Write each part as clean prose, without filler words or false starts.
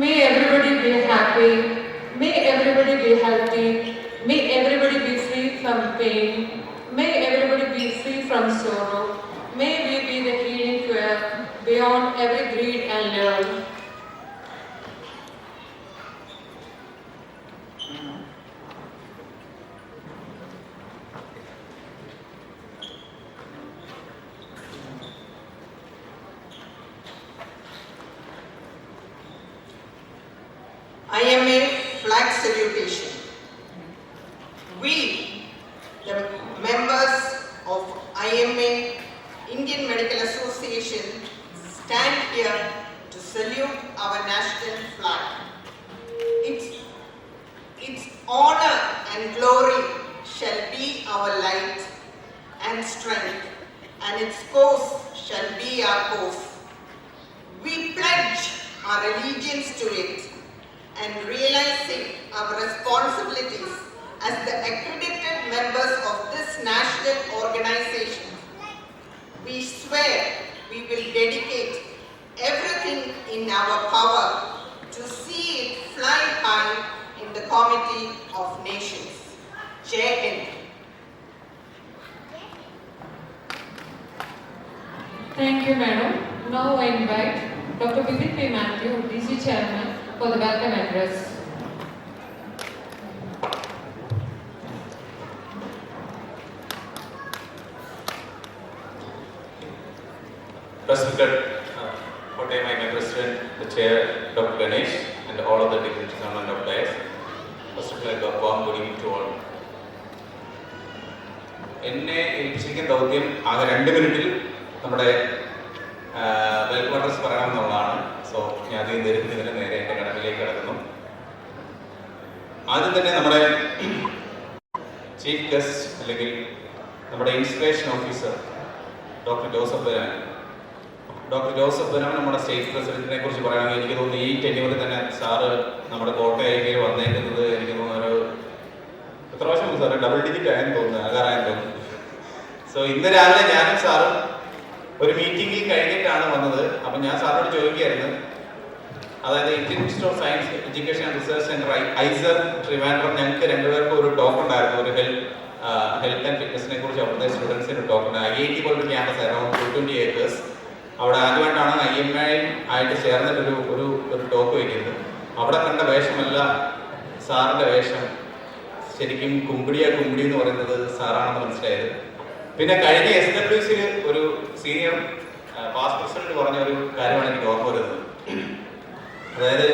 May everybody be happy. May everybody be healthy. May everybody be free from pain. May everybody be free from sorrow. May we be the healing cure beyond every greed and love. IMA flag salutation. We, the members of IMA, Indian Medical Association, stand here to salute our national flag. Its honor and glory shall be our light and strength, and its cause shall be our cause. We pledge our allegiance to it and realizing our responsibilities as the accredited members of this national organization. We swear we will dedicate everything in our power to see it fly high in the Committee of Nations. Jai Hind. Thank you, Madam. Now I invite Dr. Vivek P. Matthew, DC Chairman, for the welcome address. Respected Kottayam IMA President, the Chair, Dr. Ganesh, and all of the dignitaries on the dais. First of all, a warm good evening to all. എന്നെ ഏൽപ്പിച്ചിരിക്കുന്ന ദൗത്യം ആകെ 2 മിനിറ്റിൽ നമ്മുടെ welcome address പറയണമെന്നുള്ളതാണ്. So ഞാൻ അധികം ധരിക്കുന്നതിന് നേരെ എൻ്റെ കടപ്പിലേക്ക് കിടക്കുന്നു. ആദ്യം തന്നെ നമ്മുടെ ചീഫ് ഗസ്റ്റ് അല്ലെങ്കിൽ നമ്മുടെ inspiration officer doctor Joseph Banan. Doctor Joseph Banan നമ്മുടെ സ്റ്റേറ്റ് പ്രസിഡന്റിനെ കുറിച്ച് പറയുകയാണെങ്കിൽ എനിക്ക് തോന്നുന്നു ഈ ടെന്യൂറിൽ തന്നെ സാറ് നമ്മുടെ കോട്ടയം വന്നേക്കുന്നത് എനിക്ക് തോന്നുന്നു ഒരു എത്ര പ്രാവശ്യം സാറ് ഡബിൾ ഡിജിറ്റ് ആയെന്ന് തോന്നുന്നു, ആകാറായെന്ന് തോന്നുന്നു. സോ ഇന്ന് രാവിലെ ഞാനും സാറും ഒരു മീറ്റിംഗിൽ കഴിഞ്ഞിട്ടാണ് വന്നത്. അപ്പം ഞാൻ സാറിനോട് ചോദിക്കുകയായിരുന്നു, അതായത് Indian institute of science education and research centre IISER Trivandrum ഞങ്ങൾക്ക് രണ്ടുപേർക്കും ഒരു ടോക്ക് ഉണ്ടായിരുന്നു. ഒരു ഹെൽത്ത് ആൻഡ് ഫിറ്റ്നസിനെ കുറിച്ച് അവിടുത്തെ സ്റ്റുഡൻസിന് ടോക്ക് ഉണ്ട്. IIT പോലൊരു ക്യാമ്പസ് ആയിരുന്നു, 220 ഏക്കേഴ്സ്. അവിടെ ആദ്യമായിട്ടാണ് IMA ആയിട്ട് ചേർന്നിട്ടൊരു ഒരു ടോക്ക് വയ്ക്കുന്നത്. അവിടെ കണ്ട വേഷമല്ല സാറിൻ്റെ വേഷം. ശരിക്കും കുമ്പിടി എന്ന് പറയുന്നത് സാറാണെന്ന് മനസ്സിലായത്. പിന്നെ കഴിഞ്ഞ SWC ഒരു സീനിയർ പാസ്റ്റ് പ്രസിഡന്റ് പറഞ്ഞ ഒരു കാര്യമാണ് എനിക്ക് ഓർമ്മ വരുന്നത്. അതായത്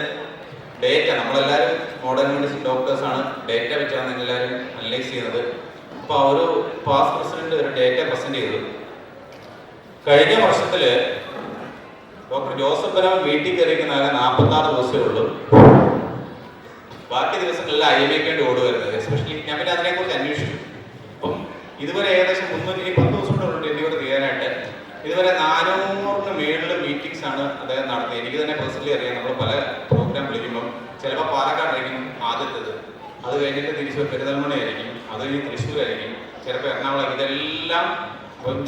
ഡേറ്റ, നമ്മളെല്ലാവരും മോഡേൺ മെഡിസിൻ ഡോക്ടേഴ്സാണ്, ഡേറ്റ വെച്ചാണ് എല്ലാവരും അനലൈസ് ചെയ്യുന്നത്. അപ്പോൾ ആ ഒരു പാസ്റ്റ് പ്രസിഡന്റ് ഒരു ഡേറ്റ പ്രസന്റ് ചെയ്തു. കഴിഞ്ഞ വർഷത്തിൽ ഡോക്ടർ ജോസഫ് ബനാൻ വീട്ടിൽ കയറിയിരിക്കുന്ന 46 ദിവസമേ ഉള്ളൂ. ബാക്കി ദിവസങ്ങളിൽ IMAക്ക് വേണ്ടി ഓടുവരുന്നത്. എസ്പെഷ്യലി ഞാൻ പിന്നെ അതിനെക്കുറിച്ച് അന്വേഷിച്ചു. അപ്പം ഇതുവരെ ഏകദേശം 310 ദിവസം കൊണ്ട് ഡെലിവറി ചെയ്യാനായിട്ട് ഇതുവരെ 400-ന് മേളിൽ മീറ്റിംഗ്സ് ആണ് അദ്ദേഹം നടത്തിയത്. എനിക്ക് തന്നെ പേഴ്സണലി അറിയാം. നമ്മൾ പല പ്രോഗ്രാം വിളിക്കുമ്പം ചിലപ്പോൾ പാലക്കാടായിരിക്കും ആദ്യത്തേത്, അത് കഴിഞ്ഞിട്ട് തിരിച്ച് പെരുന്തൽമണ്ണയായിരിക്കും, അത് കഴിഞ്ഞ് തൃശ്ശൂരായിരിക്കും, ചിലപ്പോൾ എറണാകുളം. ഇതെല്ലാം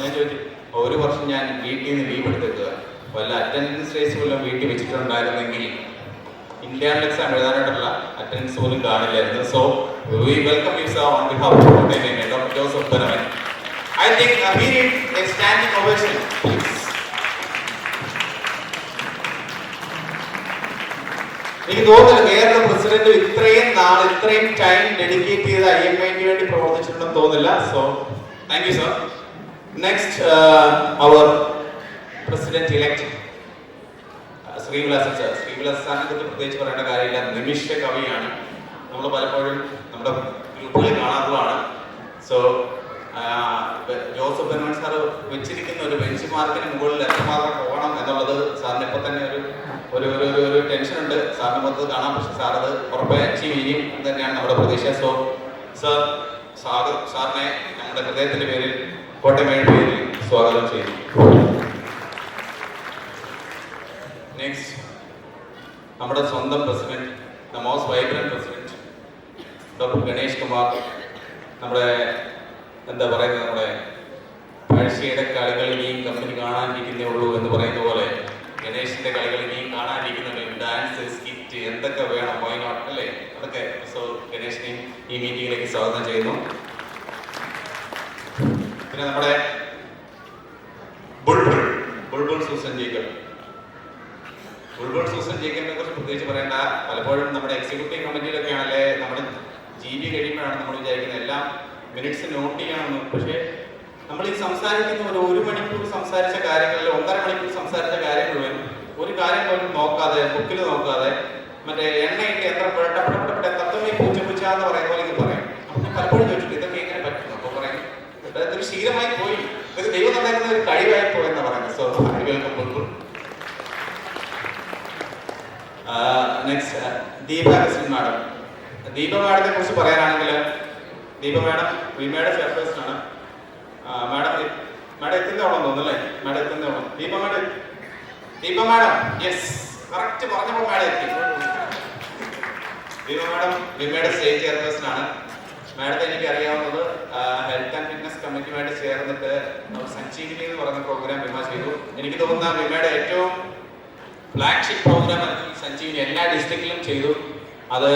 ഞാൻ ചോദിച്ചു, ഒരു വർഷം ഞാൻ വീട്ടിൽ നിന്ന് ലീവ് എടുത്തേക്കുക, വല്ല അറ്റൻഡൻസ് റേസ് പോലും വീട്ടിൽ വെച്ചിട്ടുണ്ടായിരുന്നെങ്കിൽ ഇന്റേണൽ എക്സാം എഴുതാനായിട്ടുള്ള അറ്റൻഡൻസ് പോലും കാണില്ലായിരുന്നു. So we welcome you sir on behalf of Kottayam Dr. Joseph Banavan. I think we need a standing ovation, please. എനിക്ക് തോന്നുന്നില്ല കേരള പ്രസിഡന്റ് ഇത്രയും നാൾ ഇത്രയും ടൈം ഡെഡിക്കേറ്റ് ചെയ്ത് IMAക്ക് വേണ്ടി പ്രവർത്തിച്ചിട്ടുണ്ടെന്ന് തോന്നുന്നില്ല. So thank you sir. Next our president elect Srivilasan sir. Srivilasan സാറിനെ കുറിച്ച് പ്രത്യേകിച്ച് പറയേണ്ട കാര്യമില്ല, നിമിഷ കവിയാണ്. നമ്മൾ പലപ്പോഴും നമ്മുടെ ഗ്രൂപ്പുകളിൽ കാണാറുള്ളതാണ്. സോ ജോസഫ് ബനാൻ സാർ വെച്ചിരിക്കുന്ന ഒരു ബെഞ്ച് മാർക്കിന് മുകളിൽ എത്രമാത്രം പോകണം എന്നുള്ളത് സാറിന് ഇപ്പം തന്നെ ഒരു ഒരു ടെൻഷൻ ഉണ്ട്. സാറിന് മൊത്തത്തിൽ കാണാം, പക്ഷെ സാർ അത് ഉറപ്പായി അച്ചീവ് ചെയ്യും എന്ന് തന്നെയാണ് നമ്മുടെ പ്രതീക്ഷ. സോ സാറിനെ നമ്മുടെ ഹൃദയത്തിന്റെ പേരിൽ കോട്ടയം പേരിൽ സ്വാഗതം ചെയ്യുന്നു. നെക്സ്റ്റ് നമ്മുടെ സ്വന്തം president, the most vibrant president doctor Ganesh Kumar. നമ്മുടെ എന്താ പറയുന്നത്, നമ്മുടെ പഴശ്ശിയുടെ കളികൾ ഇനിയും കമ്പനി കാണാനിരിക്കുന്നേ ഉള്ളൂ എന്ന് പറയുന്ന പോലെ ഗണേഷിന്റെ കളികൾ ഇനിയും കാണാനിരിക്കുന്നുണ്ട്. ഡാൻസ്, സ്കിറ്റ്, ഈ മീറ്റിംഗിലേക്ക് സ്വാഗതം ചെയ്യുന്നു. പിന്നെ നമ്മുടെ Bulbul Susan Jacob. Bulbul Susan ജേക്കബിനെ കുറിച്ച് പ്രത്യേകിച്ച് പറയേണ്ട. പലപ്പോഴും നമ്മുടെ എക്സിക്യൂട്ടീവ് കമ്മിറ്റിയിലൊക്കെ ആണല്ലേ നമ്മുടെ GB കഴിയുമ്പോഴാണ് നമ്മൾ വിചാരിക്കുന്നത് എല്ലാം മിനിറ്റ്സ് നോട്ട് ചെയ്യണമെന്ന്. പക്ഷേ നമ്മൾ ഈ സംസാരിക്കുന്ന ഒരു മണിക്കൂർ സംസാരിച്ച കാര്യങ്ങളിൽ 1.5 മണിക്കൂർ സംസാരിച്ച കാര്യം മുഴുവൻ ഒരു കാര്യം പോലും നോക്കാതെ, ബുക്കിൽ നോക്കാതെ, മറ്റേ എണ്ണയിട്ട് എത്ര പെട്ടപ്പെട്ട തത്വമേ പൂച്ച എന്ന് പറയുന്ന പോലെ ഇത് പറയും. അപ്പം പലപ്പോഴും ചോദിച്ചിട്ട് ഇതൊക്കെ എങ്ങനെ പറ്റും? അപ്പോൾ പറയും ഇതൊരു ശീലമായി പോയി, ഇതൊക്കെ ദൈവം തന്നേക്കുന്ന ഒരു കഴിവായി പോയി എന്നാണ് പറയുന്നത്. So I welcome Bulbul. Next Deepa കസിൻ മാഡം. ദീപ മാഡത്തെ കുറിച്ച് പറയാനാണെങ്കിൽ ദീപ മാഡം വിമയുടെ ചെയർപേഴ്സൺ ആണ്. മാഡം എത്തുന്നോളം തോന്നുന്നല്ലേ? മാഡം എത്തുന്നോളം. ദീപ മാഡം യെസ്, കറക്റ്റ് പറഞ്ഞപ്പോൾ മാഡം എത്തി. ദീപ മാഡം വിമയുടെ സ്റ്റേറ്റ് ചെയർപേഴ്സൺ ആണ്. മാഡത്തെ എനിക്ക് അറിയാവുന്നത് ഹെൽത്ത് ആൻഡ് ഫിറ്റ്നസ് കമ്മിറ്റിയുമായിട്ട് ചേർന്നിട്ട് സഞ്ജീവിനി എന്ന് പറയുന്ന പ്രോഗ്രാം വിമ ചെയ്തു. എനിക്ക് തോന്നുന്ന വിമയുടെ ഏറ്റവും ഫ്ലാഗ്ഷിപ്പ് പ്രോഗ്രാം സഞ്ജീവിനി എല്ലാ ഡിസ്ട്രിക്റ്റിലും ചെയ്തു. അത്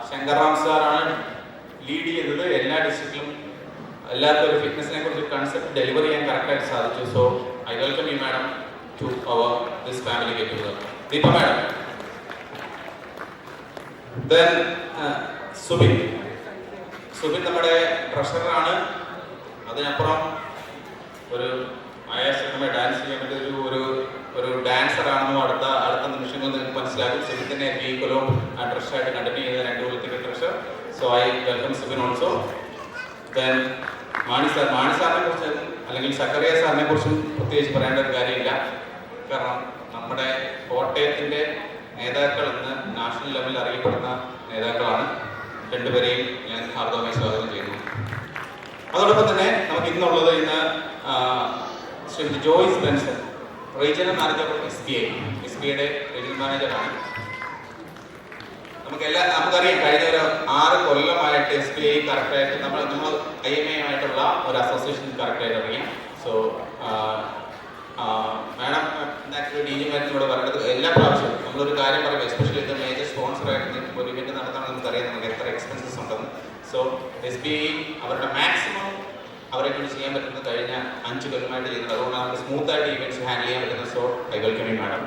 ശങ്കർറാം സാറാണ് ലീഡ് ചെയ്തത്. എല്ലാ ഡിസ്ട്രിക്റ്റിലും എല്ലാവർക്കും ഒരു ഫിറ്റ്നസിനെ കുറിച്ച് കൺസെപ്റ്റ് ഡെലിവർ ചെയ്യാൻ കറക്റ്റായിട്ട് സാധിച്ചു. So I welcome you madam to our this family get together. Deepa madam. Then Subin നമ്മുടെ ട്രഷററാണ്. അതിനപ്പുറം ഒരു ആയാസകരമായ ഡാൻസ് ചെയ്യാൻ പറ്റിയ ഒരു ഡാൻസറാണെന്നും അടുത്ത നിമിഷങ്ങളിൽ നിങ്ങൾക്ക് മനസ്സിലാക്കും. സുബിൻ തന്നെ ഈ കൊല്ലം ട്രഷറായിട്ട് കണ്ടിന്യൂ ചെയ്ത 2 കൊല്ലത്തേക്ക് treasurer. So I welcome Subin also. Then Mani സാറിനെ കുറിച്ച് അല്ലെങ്കിൽ സക്കറിയ സാറിനെ കുറിച്ചും പ്രത്യേകിച്ച് പറയേണ്ട ഒരു കാര്യമില്ല. കാരണം നമ്മുടെ കോട്ടയത്തിൻ്റെ നേതാക്കൾ ഇന്ന് നാഷണൽ ലെവലിൽ അറിയപ്പെടുന്ന നേതാക്കളാണ്. രണ്ടുപേരെയും ഞാൻ ഹാർദവമായി സ്വാഗതം ചെയ്യുന്നു. അതോടൊപ്പം തന്നെ നമുക്ക് ഇന്നുള്ളത് Shri Joyce Benson, regional manager SBIയുടെ റീജിയണൽ മാനേജറാണ്. നമുക്കറിയാം കഴിഞ്ഞ ഒരു 6 കൊല്ലമായിട്ട് SBI കറക്റ്റായിട്ട് നമ്മൾ IMA ആയിട്ടുള്ള ഒരു അസോസിയേഷൻ കറക്റ്റായിട്ട് അറിയാം. സോ മാഡം ആക്ച്വലി DG മാഡത്തിനോട് പറയേണ്ടത് എല്ലാ പ്രാവശ്യവും നമ്മളൊരു കാര്യം പറയുമ്പോൾ എസ്പെഷ്യലി ഇത് മേജർ സ്പോൺസറായിട്ട് ഒരു ഇവന്റ് നടത്താൻ നമുക്കറിയാം നമുക്ക് എത്ര എക്സ്പെൻസസ് ഉണ്ടെന്ന്. സോ SBI അവരുടെ മാക്സിമം അവരെ കൊണ്ട് ചെയ്യാൻ പറ്റുന്നത് കഴിഞ്ഞ 5 കൊല്ലമായിട്ട് ചെയ്യുന്നത്. അതുകൊണ്ട് നമുക്ക് സ്മൂത്തായിട്ട് ഈവൻറ്റ്സ് ഹാൻഡിൽ ചെയ്യാൻ പറ്റുന്നത്. So I welcome you madam.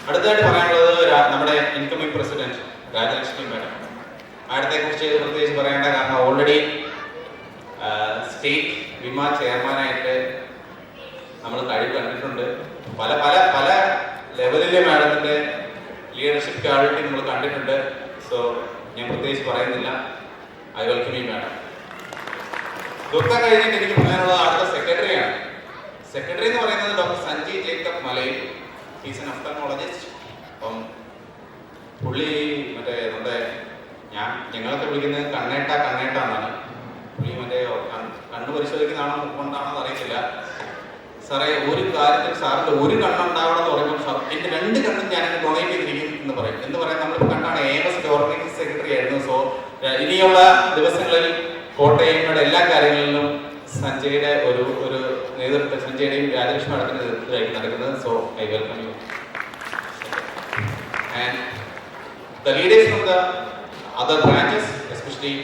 അടുത്തായിട്ട് പറയാനുള്ളത് നമ്മുടെ ഇൻകമിംഗ് പ്രസിഡന്റ് രാജലക്ഷ്മി മാഡം. മാഡത്തെ കുറിച്ച് പ്രത്യേകിച്ച് പറയേണ്ട, കാരണം ഓൾറെഡി സ്റ്റേറ്റ് വിമ ചെയർമാനായിട്ട് നമ്മൾ കഴിവ് കണ്ടിട്ടുണ്ട്. പല പല പല ലെവലിലെ മാഡത്തിൻ്റെ ലീഡർഷിപ്പ് ക്വാളിറ്റി നമ്മൾ കണ്ടിട്ടുണ്ട്. സോ ഞാൻ പ്രത്യേകിച്ച് പറയുന്നില്ല. I welcome you madam. ഇതൊക്കെ കഴിഞ്ഞിട്ട് എനിക്ക് പറയാനുള്ളത് അടുത്ത സെക്രട്ടറിയാണ്. സെക്രട്ടറി എന്ന് പറയുന്നത് ഡോക്ടർ സഞ്ജയ് ജേക്കബ് മലയിൽ. He's an ophthalmologist. അപ്പം പുള്ളി മറ്റേ ഞങ്ങളൊക്കെ വിളിക്കുന്നത് കണ്ണേട്ട എന്നാണ്. പുള്ളി മറ്റേ കണ്ണ് പരിശോധിക്കുന്നതാണോ കൊണ്ടാണോ എന്ന് അറിയത്തില്ല. സാറേ ഒരു കാര്യത്തിൽ സാറിൻ്റെ ഒരു കണ്ണുണ്ടാവണം എന്ന് പറയുമ്പോൾ എൻ്റെ 2 കണ്ണും ഞാൻ ഡൊണേറ്റ് ചെയ്തിരിക്കും എന്ന് പറയും. നമ്മളിപ്പോൾ കണ്ടാണ് AMS ഓർഗനൈസിംഗ് സെക്രട്ടറി ആയിരുന്നു. സോ ഇനിയുള്ള ദിവസങ്ങളിൽ കോട്ടയങ്ങളുടെ എല്ലാ കാര്യങ്ങളിലും സഞ്ജയുടെ ഒരു നേതൃത്വം, സഞ്ജയുടെയും രാജലക്ഷ്മി മാഡത്തിൻ്റെ നേതൃത്വത്തിലായിരിക്കും നടക്കുന്നത്. So I welcome you. And the leaders from the other branches, especially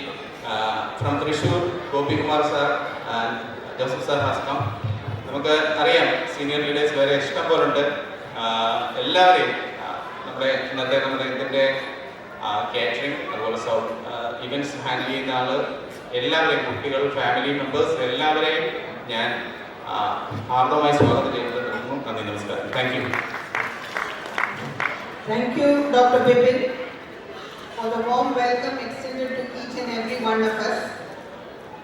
from Thrissur, Gopikumar sir and Joseph sir has come. നമുക്ക് അറിയാം സീനിയർ ലീഡേഴ്സ് വേറെ ഇഷ്ടം പോലെ ഉണ്ട്. എല്ലാവരെയും നമ്മുടെ ഇതിൻ്റെ കാറ്ററിംഗ്, അതുപോലെ ഇവൻറ്റ്സ് ഹാൻഡിൽ ചെയ്യുന്ന ആള്, എല്ലാവരെയും കുട്ടികൾ, ഫാമിലി മെമ്പേഴ്സ് എല്ലാവരെയും ഞാൻ ഹാർദവമായി സ്വാഗതം ചെയ്യുന്നത്. നന്ദി, നമസ്കാരം. Thank you. Thank you, Dr. Bipin, for the warm welcome extended to each and every one of us.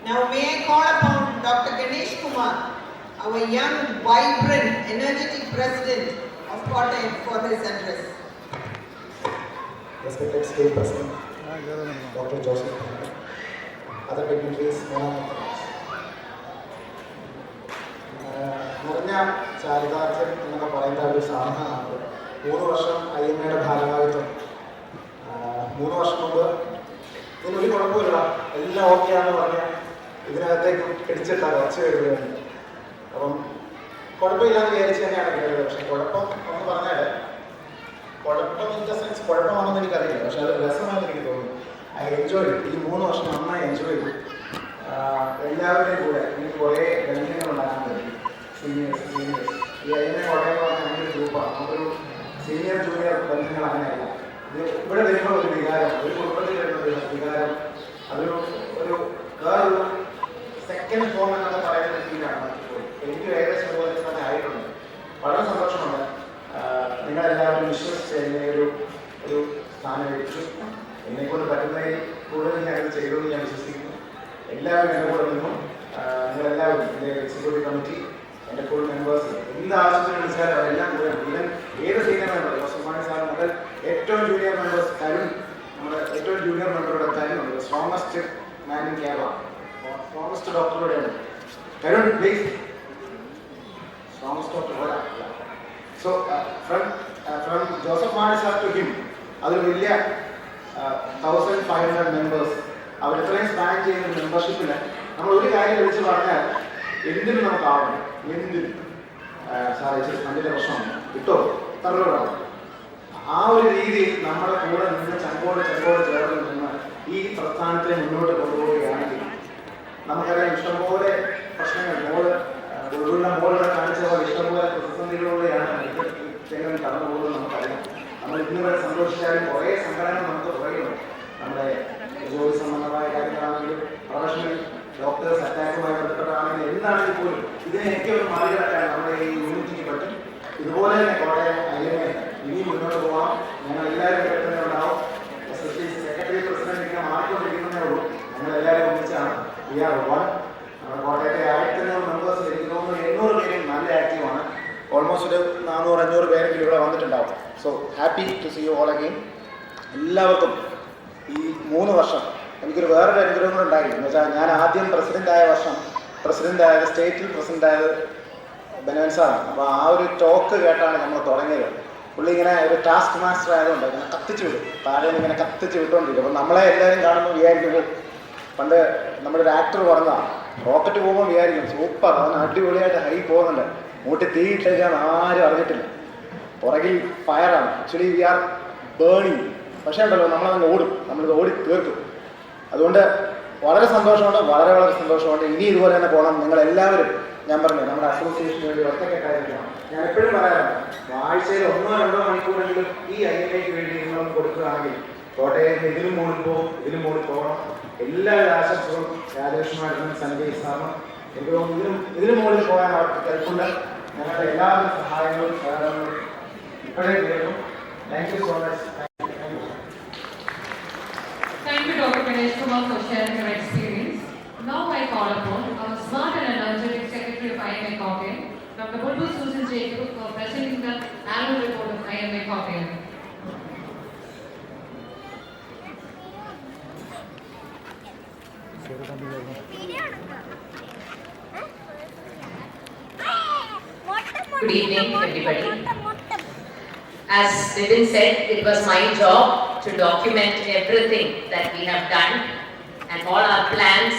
Now may I call upon Dr. Ganesh Kumar, our young, vibrant, energetic president of Kottayam, for his address. Respected State President, Dr. Joseph, other dignitaries, നിറഞ്ഞ ചാരിതാർത്ഥ്യം എന്നൊക്കെ പറയുന്ന ഒരു സാധനമാണ്. 3 വർഷം IMAയുടെ ഭാരവാഹിത്വം. 3 വർഷം മുമ്പ് ഇതിനൊരു കുഴപ്പമില്ല, എല്ലാം ഓക്കെ ആണെന്ന് പറഞ്ഞാൽ ഇതിനകത്തേക്ക് പിടിച്ചിട്ടാണ് കുറച്ച് വരികയാണ്. അപ്പം കുഴപ്പമില്ലാന്ന് വിചാരിച്ച് തന്നെയാണ് കേട്ടത്. പക്ഷെ കുഴപ്പം എന്ന് പറഞ്ഞാൽ കുഴപ്പം ഇൻ ദ സെൻസ് കുഴപ്പമാണെന്ന് എനിക്കറിയില്ല, പക്ഷെ അത് രസമാണെന്ന് എനിക്ക് തോന്നുന്നു. ഐ എൻജോയ് ഈ 3 വർഷം നന്നായി എൻജോയ് ചെയ്തു. എല്ലാവരുടെയും കൂടെ എനിക്ക് കുറേ ബന്ധങ്ങൾ ഉണ്ടാക്കാൻ പറ്റി. സീനിയേഴ്സ് ഈ IMA കോട്ടയം എന്ന് പറഞ്ഞാൽ അങ്ങനെ ഒരു ഗ്രൂപ്പാണ്. നമുക്കൊരു സീനിയർ ജൂനിയർ ബന്ധങ്ങൾ അങ്ങനെയല്ല. ഇത് ഇവിടെ വരുമ്പോൾ ഒരു വികാരം, ഒരു കുടുംബത്തിൽ വരുന്ന ഒരു വികാരം, അതൊരു വേറൊരു സെക്കൻഡ് ഫോം എന്നൊക്കെ പറയുന്ന ഫീലാണ്. എനിക്ക് ഏകദേശം പോലെ തന്നെ ആയിട്ടുണ്ട്. വളരെ സന്തോഷമുണ്ട്. നിങ്ങളെല്ലാവരും വിശ്വസിച്ച് എന്നെ ഒരു സ്ഥാനം വെച്ചു. എന്നെക്കൊണ്ട് പറ്റുന്നതിൽ കൂടുതൽ ഞാനത് ചെയ്തു ഞാൻ വിശ്വസിക്കുന്നു. എല്ലാവരും എന്നെ കൂടെ നിന്നും. നിങ്ങളെല്ലാവരും എൻ്റെ എക്സിക്യൂട്ടീവ് കമ്മിറ്റി, എൻ്റെ ഫുൾ മെമ്പേഴ്സ് എന്ത് ആവശ്യത്തിന് വിളിച്ചാലും അവരെല്ലാം കൂടെ, ഈവൻ ഏത് സീനിയർ മെമ്പർ ജോസഫ് സാർ മുതൽ ഏറ്റവും ജൂനിയർ മെമ്പേഴ്സ് തരുൺ, നമ്മുടെ ഏറ്റവും ജൂനിയർ മെമ്പറുടെ Tarun, strongest man in Kerala, strongest ഡോക്ടറുടെയാണ് Tarun, please. Strongest doctor. So from Joseph sir to him, അതൊരു വലിയ 1500 മെമ്പേഴ്സ് അവർ ഇത്രയും സ്പാൻ ചെയ്യുന്ന മെമ്പർഷിപ്പിന് നമ്മൾ ഒരു കാര്യം വിളിച്ച് പറഞ്ഞാൽ എന്തിനും നമുക്കാവണം. എന്തിനും സാറേ അതിൻ്റെ പ്രശ്നമാണ് കിട്ടോ തറവാണ്. ആ ഒരു രീതിയിൽ നമ്മുടെ കൂടെ നിന്ന് ചങ്കോട് ചേർന്ന് നിന്ന് ഈ പ്രസ്ഥാനത്തെ മുന്നോട്ട് കൊണ്ടുപോവുകയാണെങ്കിൽ നമുക്കറിയാം ഇഷ്ടംപോലെ പ്രശ്നങ്ങൾ മോളുടെ കാണിച്ച പോലെ ഇഷ്ടംപോലെ പ്രതിസന്ധികളിലൂടെയാണ് തെങ്ങൾ കടന്നു പോകുന്നത് നമുക്കറിയാം. നമ്മൾ ഇന്ന് വരെ സന്തോഷിച്ചാലും കുറേ സംഘടനകൾ നമുക്ക് പുറകിലുണ്ട്. നമ്മുടെ ജോലി സംബന്ധമായ കാര്യങ്ങളാണെങ്കിലും പ്രൊഫഷണൽ ഡോക്ടേഴ്സ് അറ്റാക്കുമായി ബന്ധപ്പെട്ടാണെങ്കിലും എന്താണെങ്കിൽ പോലും ഇതിനെയൊക്കെ ഒരു മറികടക്കാൻ നമ്മുടെ ഈ യൂണിറ്റിക്ക് പറ്റും. ഇതുപോലെ തന്നെ കോട്ടയം IMA ഇനി മുന്നോട്ട് പോകാം. ഞങ്ങൾ എല്ലാവരും കേൾക്കുന്നുണ്ടാവും. സെക്രട്ടറി പ്രസിഡന്റ് ഇങ്ങനെ മാറിക്കൊണ്ടിരിക്കുന്നതേ ഉള്ളൂ. ഞങ്ങളെല്ലാവരും ഒന്നിച്ചാണ്. We are one. നമ്മുടെ കോട്ടയത്തെ 1500 മെമ്പേഴ്സ് എനിക്ക് തോന്നുന്നു 800 പേരും നല്ല ആക്റ്റീവാണ്. ഓൾമോസ്റ്റ് ഒരു 400-500 പേരെങ്കിലും ഇവിടെ വന്നിട്ടുണ്ടാവും. So happy to see you all again. എല്ലാവർക്കും ഈ 3 വർഷം എനിക്കൊരു വേറൊരു അനുഗ്രഹം കൂടെ ഉണ്ടായി. എന്ന് വെച്ചാൽ ഞാൻ ആദ്യം പ്രസിഡൻ്റായത് സ്റ്റേറ്റിൽ പ്രസിഡൻ്റായത് ബെനവൻ സാറാണ്. അപ്പോൾ ആ ഒരു ടോക്ക് കേട്ടാണ് നമ്മൾ തുടങ്ങിയത്. പുള്ളി ഇങ്ങനെ ഒരു ടാസ്ക് മാസ്റ്റർ ആയതുകൊണ്ട് ഇങ്ങനെ കത്തിച്ച് വിടും, താഴെ ഇങ്ങനെ കത്തിച്ച് വിട്ടുകൊണ്ടിരിക്കും. അപ്പോൾ നമ്മളെ എല്ലാവരും കാണുമ്പോൾ വിചാരിക്കുമ്പോൾ പണ്ട് നമ്മുടെ ഒരു ആക്ടർ പറഞ്ഞതാണ്, റോക്കറ്റ് പോകുമ്പോൾ വിചാരിക്കും സൂപ്പർ, അവൻ അടിപൊളിയായിട്ട് ഹൈ പോകുന്നുണ്ട്, മൂട്ടി തീയിട്ടേക്കാൻ ആരും അറിഞ്ഞിട്ടില്ല, പുറകിൽ ഫയറാണ്. Actually we are burning. പക്ഷേ ഉണ്ടല്ലോ നമ്മളതങ്ങ് ഓടും, നമ്മളിത് ഓടി തീർക്കും. അതുകൊണ്ട് വളരെ സന്തോഷമുണ്ട്, വളരെ സന്തോഷമുണ്ട്. ഇനി ഇതുപോലെ തന്നെ പോകണം. നിങ്ങളെല്ലാവരും ഞാൻ പറഞ്ഞു നമ്മുടെ അസോസിയേഷന് വേണ്ടി ഒറ്റക്കെട്ടായിരിക്കണം. ഞാൻ എപ്പോഴും പറയാറുണ്ട്, ആഴ്ചയിൽ 1-2 മണിക്കൂറെങ്കിലും ഈ IMAക്ക് വേണ്ടി നിങ്ങൾ കൊടുക്കുകയാണെങ്കിൽ കോട്ടയം ഇതിലും മുകളിൽ പോകണം. എല്ലാവരും ആശംസകളും രാജേഷ്മാരും സഞ്ജയ് സാറിനും എനിക്ക് തോന്നുന്നു ഇതിലും മുകളിൽ പോകാൻ അവർക്ക് കൽപ്പുണ്ട്. ഞങ്ങളുടെ എല്ലാവരും സഹായങ്ങളും സഹകരണങ്ങളും ഇപ്പോഴേ കേൾക്കും. Thank you so much. Thank you, Dr. Ganesh Kumar, for sharing your experience. Now I call upon our smart and energetic Secretary of IMA Kottayam, Dr. Bulbul Susan Jacob, for presenting the annual report of IMA Kottayam. Good evening, everybody. As Vivin said, it was my job to document everything that we have done and all our plans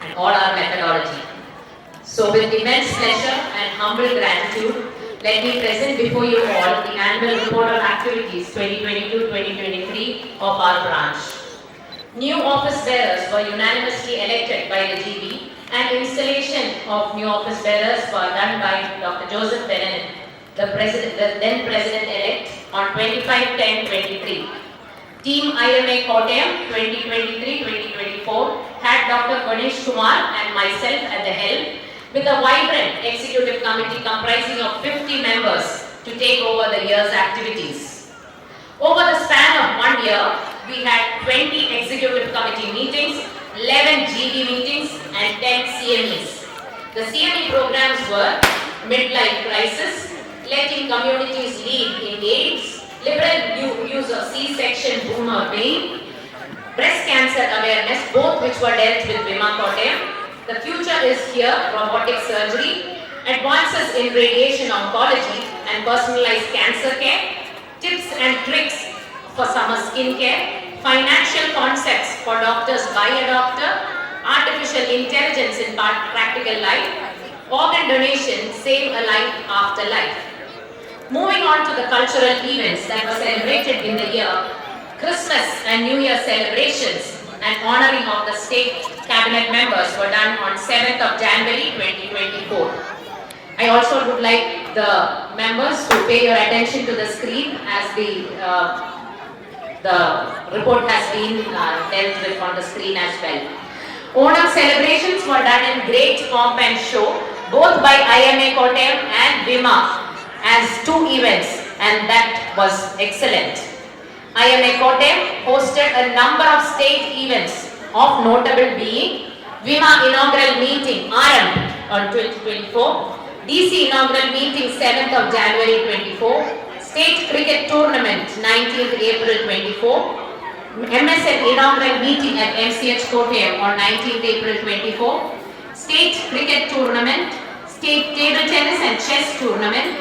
and all our methodology. So with immense pleasure and humble gratitude, let me present before you all the annual report of activities 2022-2023 of our branch. New office bearers were unanimously elected by the GB and installation of new office bearers were done by Dr. Joseph Bennett, the then President-elect on 25/10/23. Team IMA Kottayam 2023-2024 had Dr. Ganesh Kumar and myself at the helm, with a vibrant executive committee comprising of 50 members to take over the year's activities. Over the span of 1 year, we had 20 executive committee meetings, 11 GB meetings and 10 CMEs. The CME programs were midlife crisis, letting communities lead in AIDS, liberal use of C-section boomer pain, breast cancer awareness, both which were dealt with IMA Kottayam. The future is here, robotic surgery, advances in radiation oncology and personalized cancer care, tips and tricks for summer skin care, financial concepts for doctors by a doctor, artificial intelligence in practical life, organ donation, save a life after life. Moving on to the cultural events that were celebrated in the year, Christmas and New Year celebrations and honoring of the state cabinet members were done on 7th of January 2024. I also would like the members to pay your attention to the screen as the report has been dealt with on the screen as well. Onam celebrations were done in great pomp and show, both by IMA Kottayam and WIMA as two events, and that was excellent. IMA Kottayam hosted a number of state events of notable being WIMA inaugural meeting on 2024, DC inaugural meeting 7th of January 24, State Cricket Tournament 19th April 24, MSN inaugural meeting at MCH Kottayam on 19th April 24, State Cricket Tournament, State Table Tennis and Chess Tournament,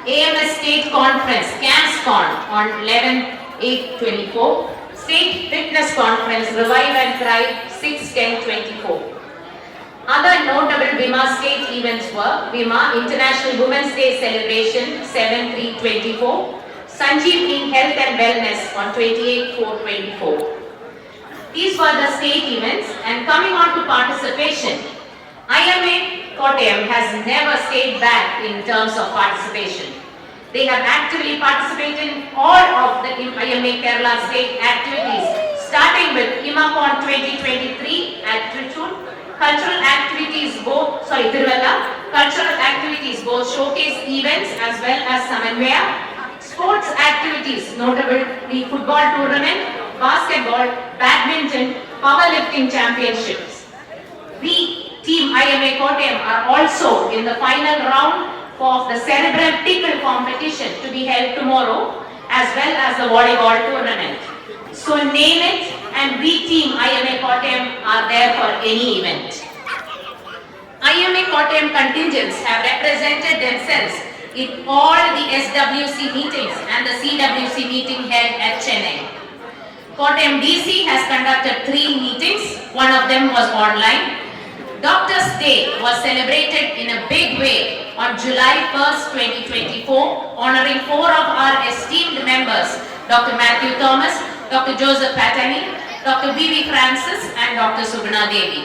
AMS State Conference CAMSCon on 11/8/24, State Fitness Conference Revive and Thrive 6/10/24. Other notable WIMA state events were WIMA International Women's Day Celebration 7/3/24, Sanjeevani Health and Wellness on 28/4/24. These were the state events, and coming on to participation, IMA Kottayam has never stayed back in terms of participation. They have actively participated in all of the IMA Kerala state activities, starting with IMACON 2023 at Trichy, cultural activities both showcase events as well as Samanvaya, sports activities, notably football tournament, basketball, badminton, powerlifting championships. We, Team IMA Kottayam, are also in the final round of the cerebral tickle competition to be held tomorrow, as well as the volleyball tournament. So name it, and we Team IMA Kottayam are there for any event. IMA Kottayam contingents have represented themselves in all the SWC meetings and the CWC meeting held at Chennai. Kottayam DC has conducted 3 meetings, one of them was online. Doctors' Day was celebrated in a big way on July 1st, 2024, honoring 4 of our esteemed members, Dr. Matthew Thomas, Dr. Joseph Patani, Dr. B.V. Francis and Dr. Subhana Devi.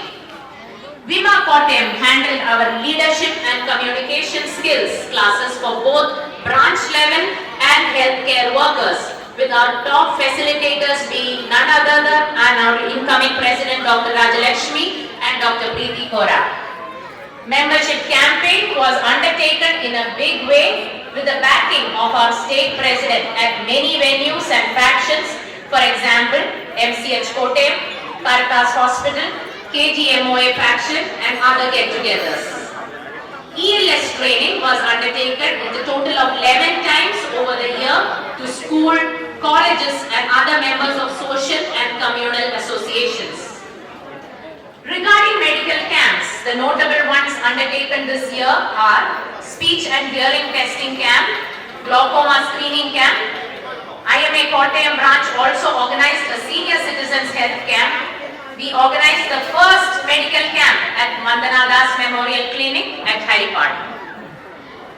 WIMA Kottayam handled our leadership and communication skills classes for both branch level and healthcare workers, with our top facilitators being none other than our incoming President Dr. Rajalakshmi and Dr. Preeti Kora. Membership campaign was undertaken in a big way with the backing of our state president at many venues and factions, for example, MCH Kottayam, Caritas Hospital, KGMOA faction and other get-togethers. ELS training was undertaken in the total of 11 times over the year to school, colleges and other members of social and communal associations. Regarding medical camps, the notable ones undertaken this year are speech and hearing testing camp, glaucoma screening camp. IMA Kottayam branch also organized a senior citizens health camp. We organized the first medical camp at Vandana Das Memorial Clinic at Haripad.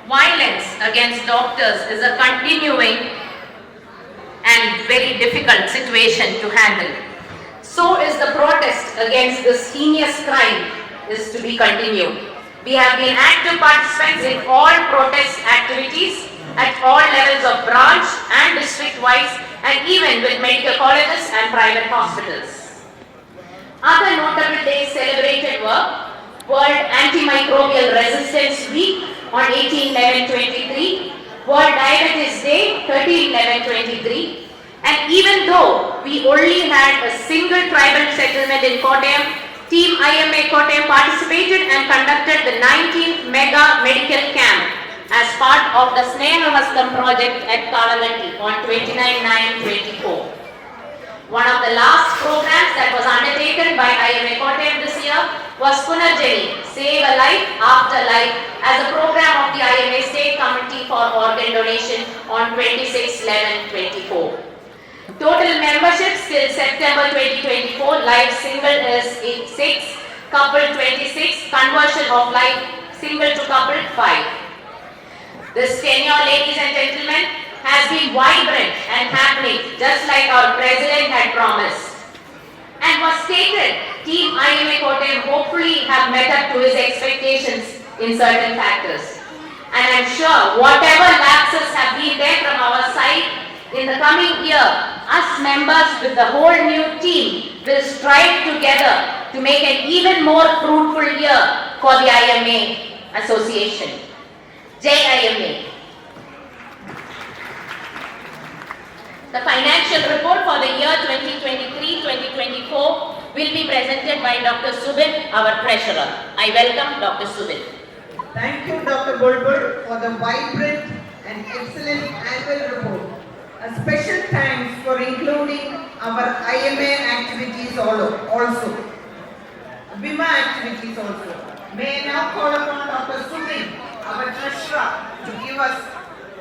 Violence against doctors is a continuing and very difficult situation to handle. So is the protest against this heinous crime is to be continued. We have been active participants in all protest activities at all levels of branch and district-wise, and even with medical colleges and private hospitals. Other notable days celebrated were World Antimicrobial Resistance Week on 18/11/23, World Diabetes Day 13/11/23, and even though we only had a single tribal settlement in Kottayam, Team IMA Kottayam participated and conducted the 19th Mega Medical Camp as part of the Snehahastam project at Kalalatti on 29/9/24. One of the last programs that was undertaken by IMA Kottayam this year was Punarjani, Save a Life After Life, as a program of the IMA State Committee for Organ Donation on 26/11/24. Total memberships till September 2024, live single is 6, couple 26, conversion of live single to couple 5. This tenure, ladies and gentlemen, has been vibrant and happening, just like our President had promised. And was stated, Team IMA Kottayam hopefully have met up to his expectations in certain factors. And I'm sure whatever lapses have been there from our side, in the coming year, us members with the whole new team will strive together to make an even more fruitful year for the IMA Association. Jai IMA. The financial report for the year 2023-2024 will be presented by Dr. Subin, our treasurer. I welcome Dr. Subin. Thank you, Dr. Bulbul, for the vibrant and excellent annual report. A special thanks for including our IMA activities also. BIMA activities also. May I now call upon Dr. Subin, our treasurer, to give us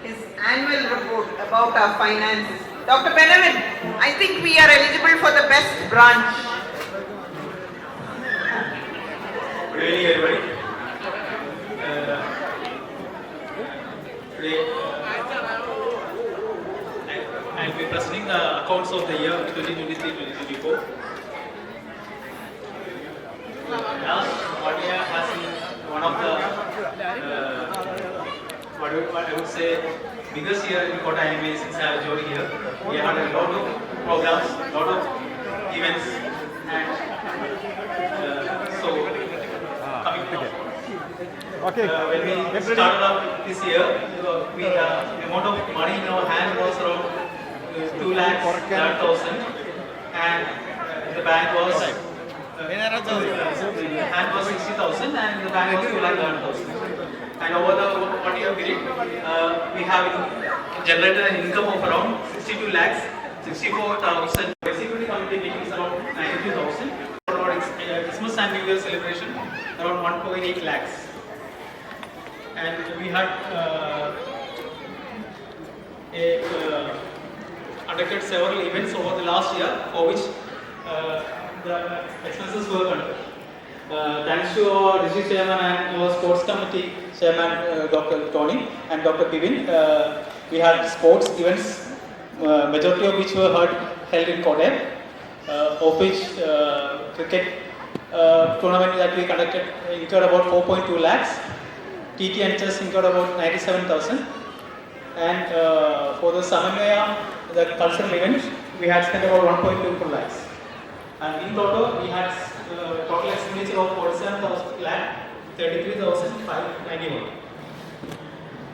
his annual report about our finances. Dr. Benjamin, I think we are eligible for the best branch. Good evening, everybody. Today, I will be presenting the accounts of the year 2023-2024. Last 1 year has been one of the what I would say biggest year in Kota IMA since I have joined here. We had a lot of programs, lot of events, and so coming to when we started out this year, the amount of money in our hand was around 2,11,000, and the bank was the hand was 60,000, and the bank was 2,11,000. And over the 1 year period, we have generated an income of around 62 lakhs, 64,000. Executive committee meetings around 92,000. Christmas and New Year celebration around 1.8 lakhs. And we had conducted several events over the last year for which the expenses were conducted. Thanks to our district chairman and our sports committee chairman Dr. Tony and Dr. Kevin, we had sports events, majority of which were held in Kottayam, of which cricket tournament that we conducted incurred about 4.2 lakhs, TT and chess incurred about 97,000, and for the Samanya, the cultural event, we had spent about 1.24 lakhs. And in total, we had total expenditure of 47,000 lakh, 33,591.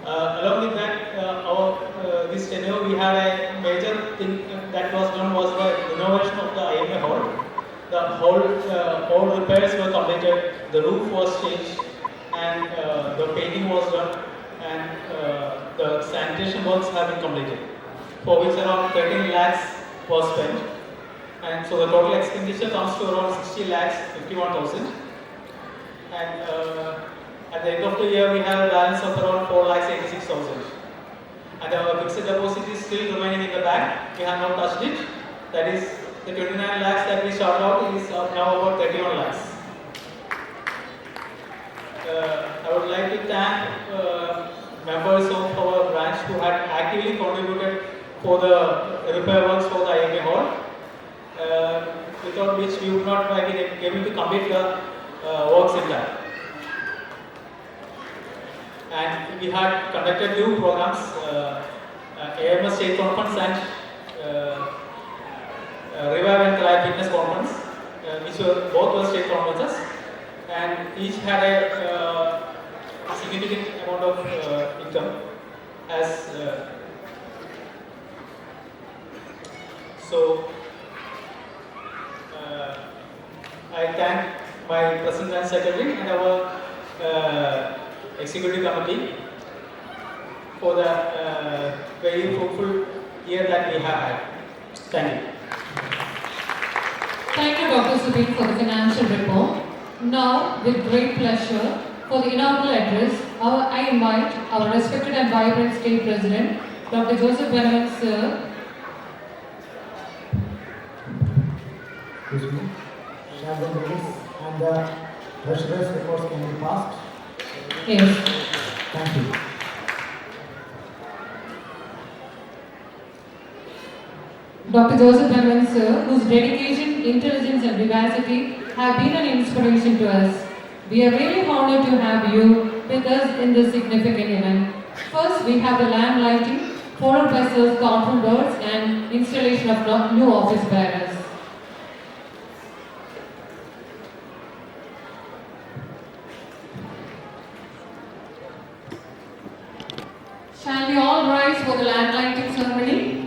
Along with that, this tenure, we had a major thing that was done was the renovation of the IMA hall. The hall repairs were completed, the roof was changed, and the painting was done, and the sanitation works have been completed, for which around 13 lakhs was spent. And so the total expenditure comes to around 60 lakhs 51,000. And at the end of the year, we have a balance of around 4 lakhs 86,000. And our fixed deposit is still remaining in the bank. We have not touched it. That is the 29 lakhs that we started out is now about 31 lakhs. I would like to thank members of our branch who had actively contributed for the repair works for the IMA hall, without which we would not have been able to complete the works in time. And we had conducted two programs, AMS State Conference and Revive and Thrive Fitness Conference, which were both state conferences, and each had a significant amount of income. As so, I thank my president and secretary and our executive committee for the very fruitful year that we have had. Thank you. Thank you, Dr. Subin, for the financial report. Now, with great pleasure, for the inaugural address, I invite our respected and vibrant State President, Dr. Joseph Benavan, sir. Excuse me. Shall the minutes and the treasurer's reports can be passed? Yes. Thank you. Dr. Joseph Berman sir, whose dedication, intelligence and vivacity have been an inspiration to us. We are really honored to have you with us in this significant event. First, we have the lamp lighting, followed by sir's thoughtful words and installation of new office bearers. Shall we all rise for the lamp lighting ceremony?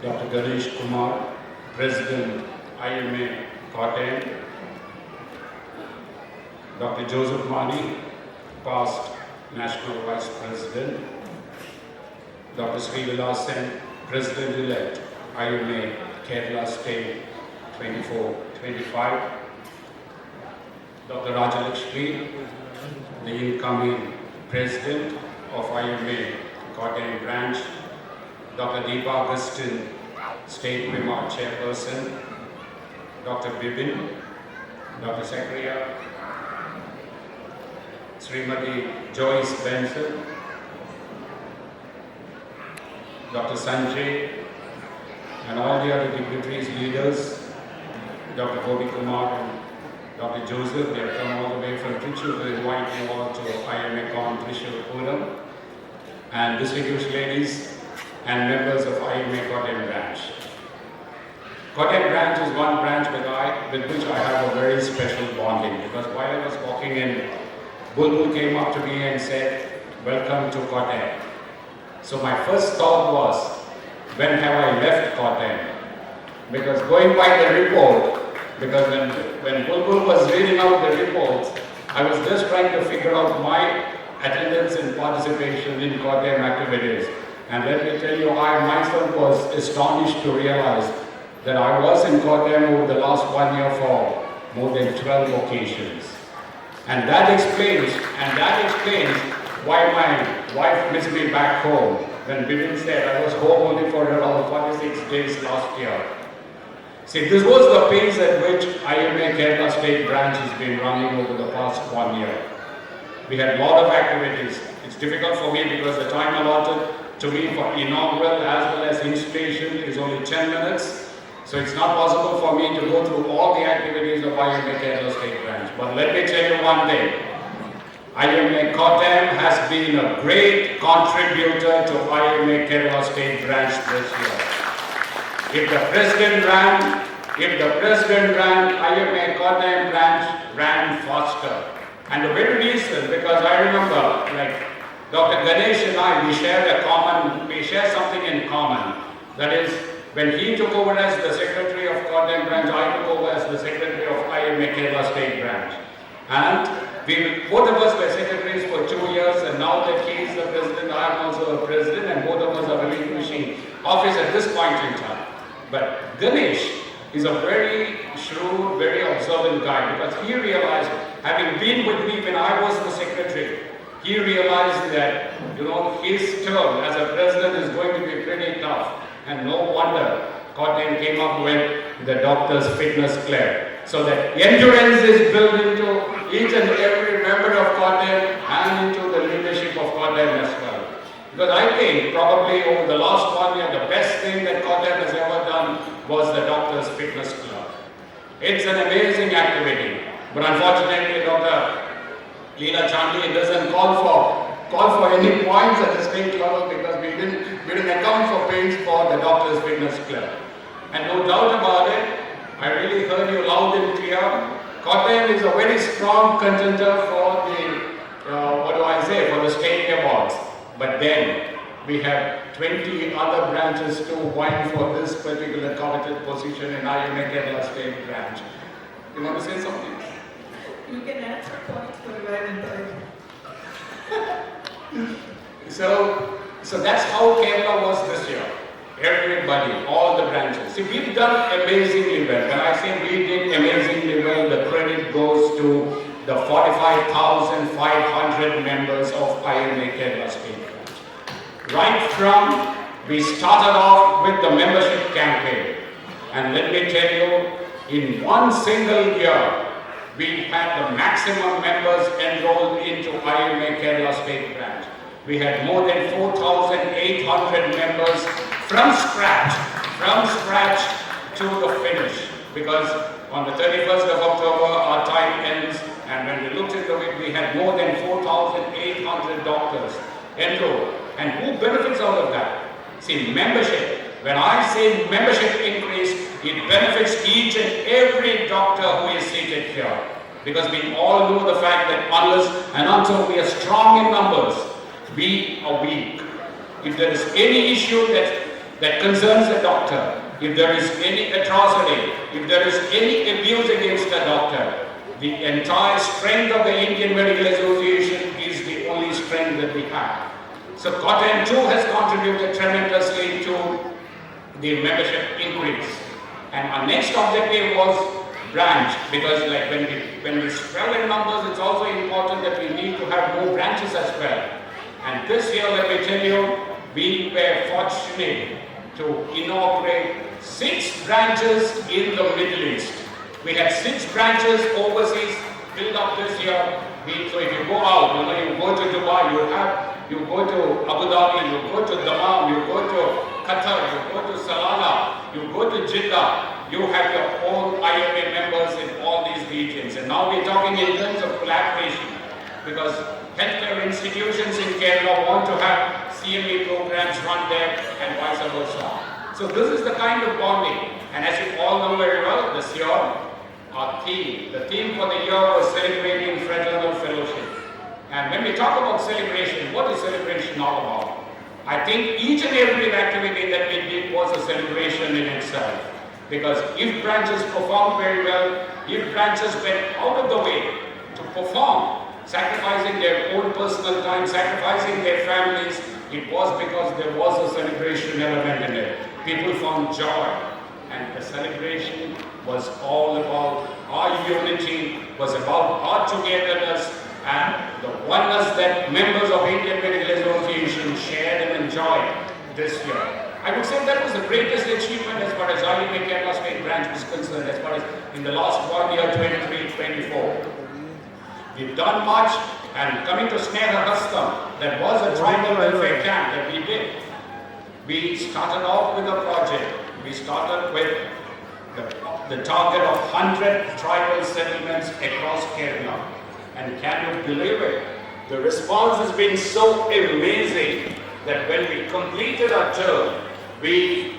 Dr. Ganesh Kumar, President, IMA Kottayam. Dr. Joseph Mani, past National Vice President. Dr. Srivilas Sen, President-elect, IMA Kerala State 24-25. Dr. Rajalakshmi, the incoming President of IMA Kottayam branch. Dr. Deepa Augustin, State IMA Chairperson. Dr. Bibin, Dr. Secretary, Srimati Joyce Benson, Dr. Sanjay, and all the other dignitaries, leaders, Dr. Gopi Kumar and Dr. Joseph. They have come all the way from Trichy to invite you all to IMA Con Trishur Puram, and distinguished ladies and members of IMA Kottayam branch. Kottayam branch is one branch with which I have a very special bonding, because while I was walking in, Bulbul came up to me and said, "Welcome to Kottayam." So my first thought was, when have I left Kottayam? Because going by the report, because when Bulbul was reading out the reports, I was just trying to figure out my attendance and participation in Kottayam activities. And let me tell you, I myself was astonished to realize that I was in Kottayam over the last 1 year for more than 12 occasions. And that explains why my wife missed me back home. When Bibin said I was home only for around 46 days last year. See, this was the pace at which IMA Kerala State branch has been running over the past 1 year. We had a lot of activities. It's difficult for me because the time allotted to me for inaugural as well as installation is only 10 minutes. So it's not possible for me to go through all the activities of IMA Kerala State branch. But let me tell you one thing. IMA Kottayam has been a great contributor to IMA Kerala State Branch this year. If the president ran, IMA Kottayam branch ran faster. And the very reason, because I remember, like Dr. Ganesh and I, we share something in common. That is, when he took over as the secretary of Kottayam branch, I took over as the secretary of IMA Kerala State branch. And both of us were secretaries for 2 years, and now that he is the president, I am also a president, and both of us are relinquishing office at this point in time. But Ganesh is a very shrewd, very observant guy, because he realized, having been with me when I was the secretary, he realized that, his term as a president is going to be pretty tough. And no wonder Kottayam came up with the doctor's fitness club. So that endurance is built into each and every member of Kottayam and into the leadership of Kottayam as well. Because I think probably over the last 1 year, the best thing that Kottayam has ever done was the doctor's fitness club. It's an amazing activity. But unfortunately, Dr. Leela Chandli doesn't call for any points at the state level, because we didn't account for points for the doctor's fitness club. And no doubt about it, I really heard you loud and clear. Kottayam is a very strong contender for for the state awards. But then we have 20 other branches to vying for this particular coveted position in IMA Kerala State branch. You want to say something? You can answer points for Valentine. So that's how Kerala was this year. Everybody, all the branches. See, we've done amazingly well. When I say we did amazingly well, the credit goes to the 45,500 members of IMA Kerala State branch. Right from, we started off with the membership campaign. And let me tell you, in one single year, we had the maximum members enrolled into IMA Kerala State branch. We had more than 4,800 members from scratch to the finish. Because on the 31st of October, our time ends, and when we looked into it, we had more than 4,800 doctors enrolled. And who benefits out of that? See, membership. When I say membership increase, it benefits each and every doctor who is seated here. Because we all know the fact that unless and until we are strong in numbers, we are weak. If there is any issue that concerns a doctor, if there is any atrocity, if there is any abuse against a doctor, the entire strength of the Indian Medical Association is the only strength that we have. So Kottayam too has contributed tremendously to the membership increase. And our next objective was branch, because like when we swell in numbers, it's also important that we need to have more branches as well. And this year, let me tell you, we were fortunate to inaugurate 6 branches in the Middle East. We had 6 branches overseas built up this year. So if you go out, you go to Dubai, you go to Abu Dhabi, you go to Dammam, you go to Qatar, you go to Salalah, you go to Jeddah. You have your own IMA members in all these regions. And now we're talking in terms of collaboration, because healthcare institutions in Kerala want to have CME programs run there and vice versa. So this is the kind of bonding. And as you all know very well, this year, the theme for the year was celebrating fraternal fellowship. And when we talk about celebration, what is celebration all about? I think each and every activity that we did was a celebration in itself. Because if branches performed very well, if branches went out of the way to perform, sacrificing their own personal time, sacrificing their families, it was because there was a celebration element in it. People found joy, and the celebration was all about our unity, was about our togetherness, and the oneness that members of Indian Medical Association shared and enjoyed this year. I would say that was the greatest achievement as far as IMA Kerala State branch is concerned, as far as in the last 1 year, 23-24. We've done much, and coming to Sneha Hastam, that was a tribal welfare camp that we did. We started off with a project. We started with the target of 100 tribal settlements across Kerala. And can you believe it? The response has been so amazing that when we completed our term, we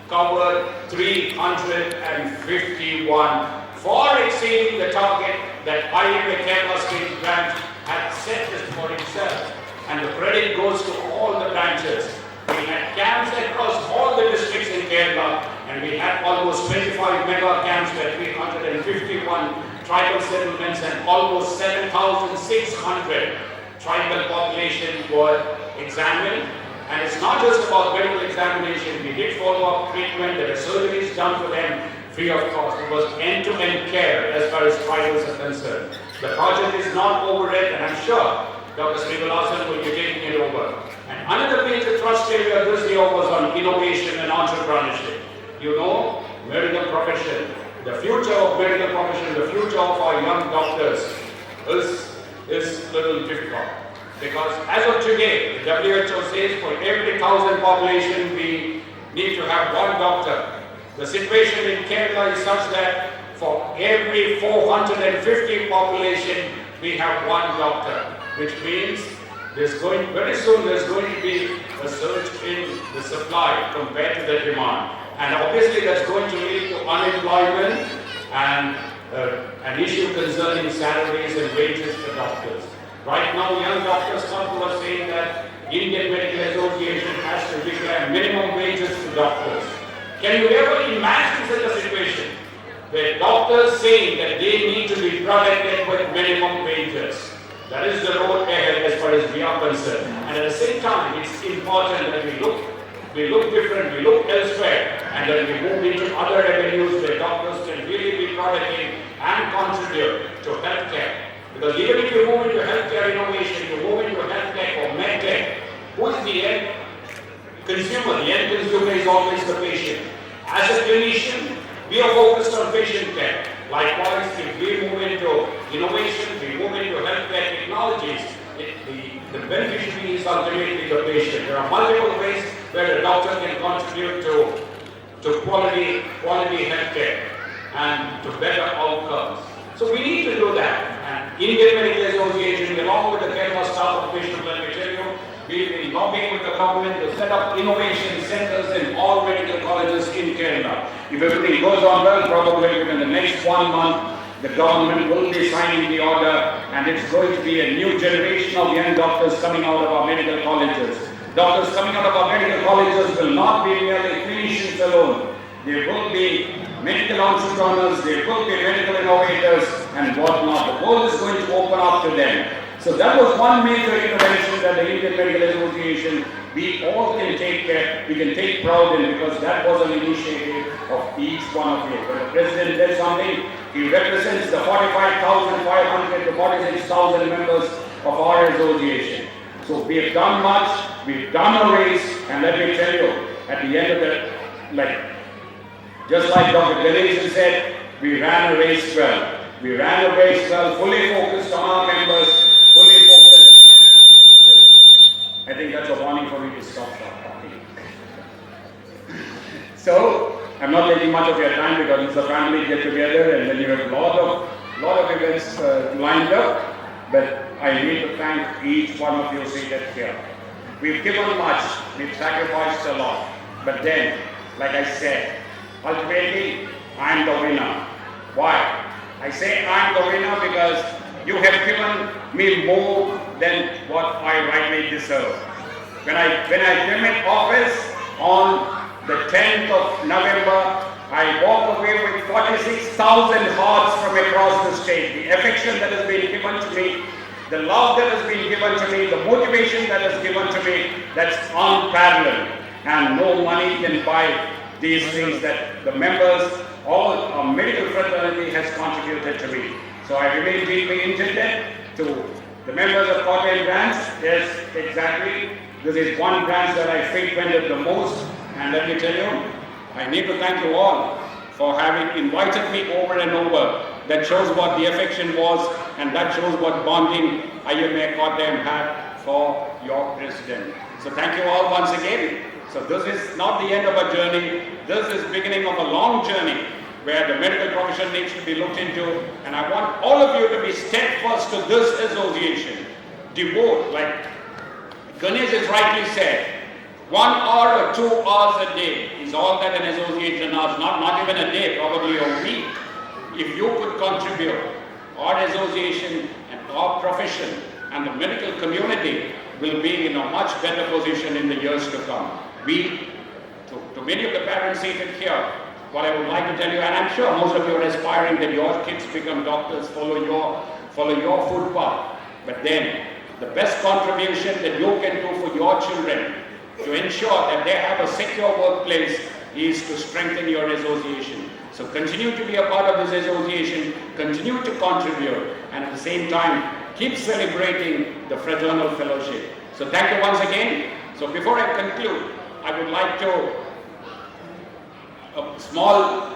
covered 351, far exceeding the target that IMA Kerala State Branch had set for itself. And the credit goes to all the branches. We had camps across all the districts in Kerala, and we had almost 25 mega camps where 351 tribal settlements and almost 7,600 tribal population were examined. And it's not just about medical examination. We did follow-up treatment. There were surgeries done for them free of cost. It was end-to-end care as far as tribals are concerned. The project is not over yet, and I'm sure Dr. Srivalasan will be taking it over. And another major thrust area this year was on innovation and entrepreneurship. You know, medical profession, the future of medical profession, the future of our young doctors is a little difficult. Because as of today, the WHO says for every 1,000 population, we need to have one doctor. The situation in Kerala is such that for every 450 population, we have one doctor, which means very soon there's going to be a surge in the supply compared to the demand. And obviously that's going to lead to unemployment and an issue concerning salaries and wages for doctors. Right now, young doctors come to us saying that Indian Medical Association has to declare minimum wages to doctors. Can you ever imagine such a situation where doctors saying that they need to be protected with minimum wages? That is the road ahead as far as we are concerned. And at the same time, it's important that we look different, we look elsewhere, and that we move into other avenues where doctors can really be protected and contribute to healthcare. Because even if you move into healthcare innovation, you move into healthcare or medtech, who is the end consumer? The end consumer is always the patient. As a clinician, we are focused on patient care. Likewise, if we move into innovation, we move into healthcare technologies, the beneficiary is ultimately the patient. There are multiple ways where the doctor can contribute to quality healthcare and to better outcomes. So we need to do that. And Indian Medical Association, along with the Kerala Staff Occupational, let me tell you, we've been lobbying with the government to set up innovation centers in all medical colleges in Kerala. If everything goes on well, probably within the next 1 month, the government will be signing the order, and it's going to be a new generation of young doctors coming out of our medical colleges. Doctors coming out of our medical colleges will not be merely clinicians alone. They will be medical entrepreneurs, they will be medical innovators and whatnot. The world is going to open up to them. So that was one major intervention that the Indian Medical Association, we all can take care, we can take pride in, because that was an initiative of each one of you. When the President did something, he represents the 45,500 to 46,000 members of our association. So we have done much, we've done a race, and let me tell you, at the end of the, just like Dr. Ganesan said, we ran a race well. We ran a race well, fully focused on our members, fully focused. I think that's a warning for me to stop talking. So, I'm not taking much of your time because it's a family get together and then you have a lot of events lined up. But I need to thank each one of you seated here. We've given much, we've sacrificed a lot. But then, like I said, ultimately, I'm the winner. Why? I say I'm the winner because you have given me more than what I rightly deserve. When I came in office on the 10th of November, I walk away with 46,000 hearts from across the state. The affection that has been given to me, the love that has been given to me, the motivation that is given to me, that's unparalleled. And no money can buy these things that the members, all our medical fraternity has contributed to me. So I remain deeply indebted to the members of Kottayam branch. Yes, exactly. This is one branch that I frequented the most. And let me tell you, I need to thank you all for having invited me over and over. That shows what the affection was, and that shows what bonding IMA KOTTAYAM had for your president. So thank you all once again. So this is not the end of a journey. This is beginning of a long journey where the medical profession needs to be looked into. And I want all of you to be steadfast to this association. devote, like Ganesh has rightly said, 1 hour or 2 hours a day is all that an association has, not even a day, probably a week. If you could contribute, our association and our profession and the medical community will be in a much better position in the years to come. To many of the parents seated here, what I would like to tell you, and I'm sure most of you are aspiring that your kids become doctors, follow your footpath. But then, the best contribution that you can do for your children to ensure that they have a secure workplace is to strengthen your association. So continue to be a part of this association, continue to contribute, and at the same time, keep celebrating the fraternal fellowship. So thank you once again. So before I conclude, I would like to, a small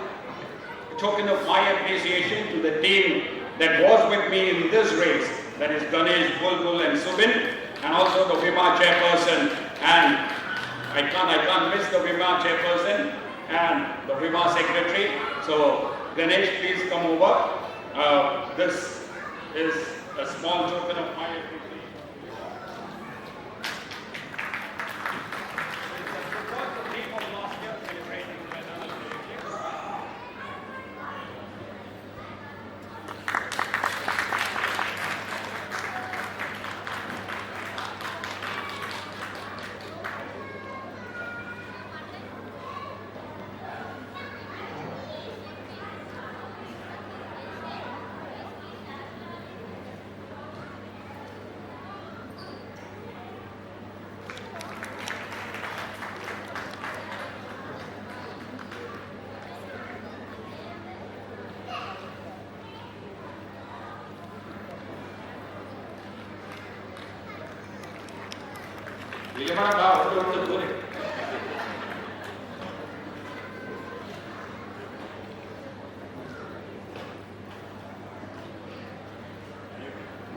token of my appreciation to the team that was with me in this race, that is Ganesh, Bulbul and Subin, and also the WIMA chairperson, and I can't miss the WIMA chairperson and the WIMA secretary. So Ganesh, please come over. This is a small token of my appreciation.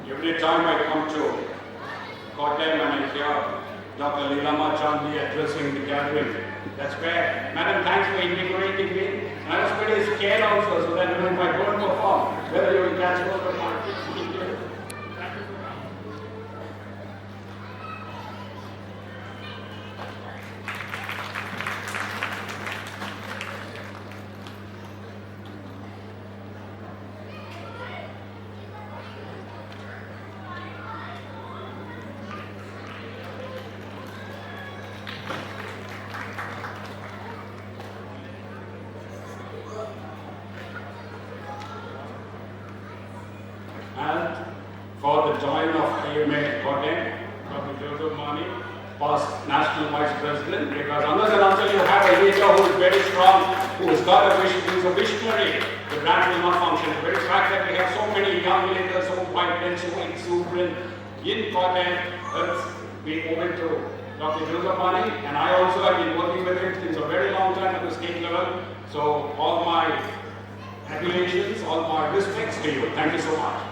Every time I come to Kottayam and I hear Dr. Leelama Chandni addressing the gathering, that's where, Madam, thanks for invigorating me. I was pretty scared also, so that if I don't perform, whether you will catch hold or not. And for the join of IMA Kottayam, Dr. Joseph Mani, past National Vice President, because unless and until you have a leader who is very strong, who has got a vision, who is a visionary, the brand will not function. The very fact that we have so many young leaders, so vibrant, so exuberant in Kottayam, let's be open to Dr. Joseph Mani, and I also have been working with him since a very long time at the state level. So all my adulations, all my respects to you. Thank you so much.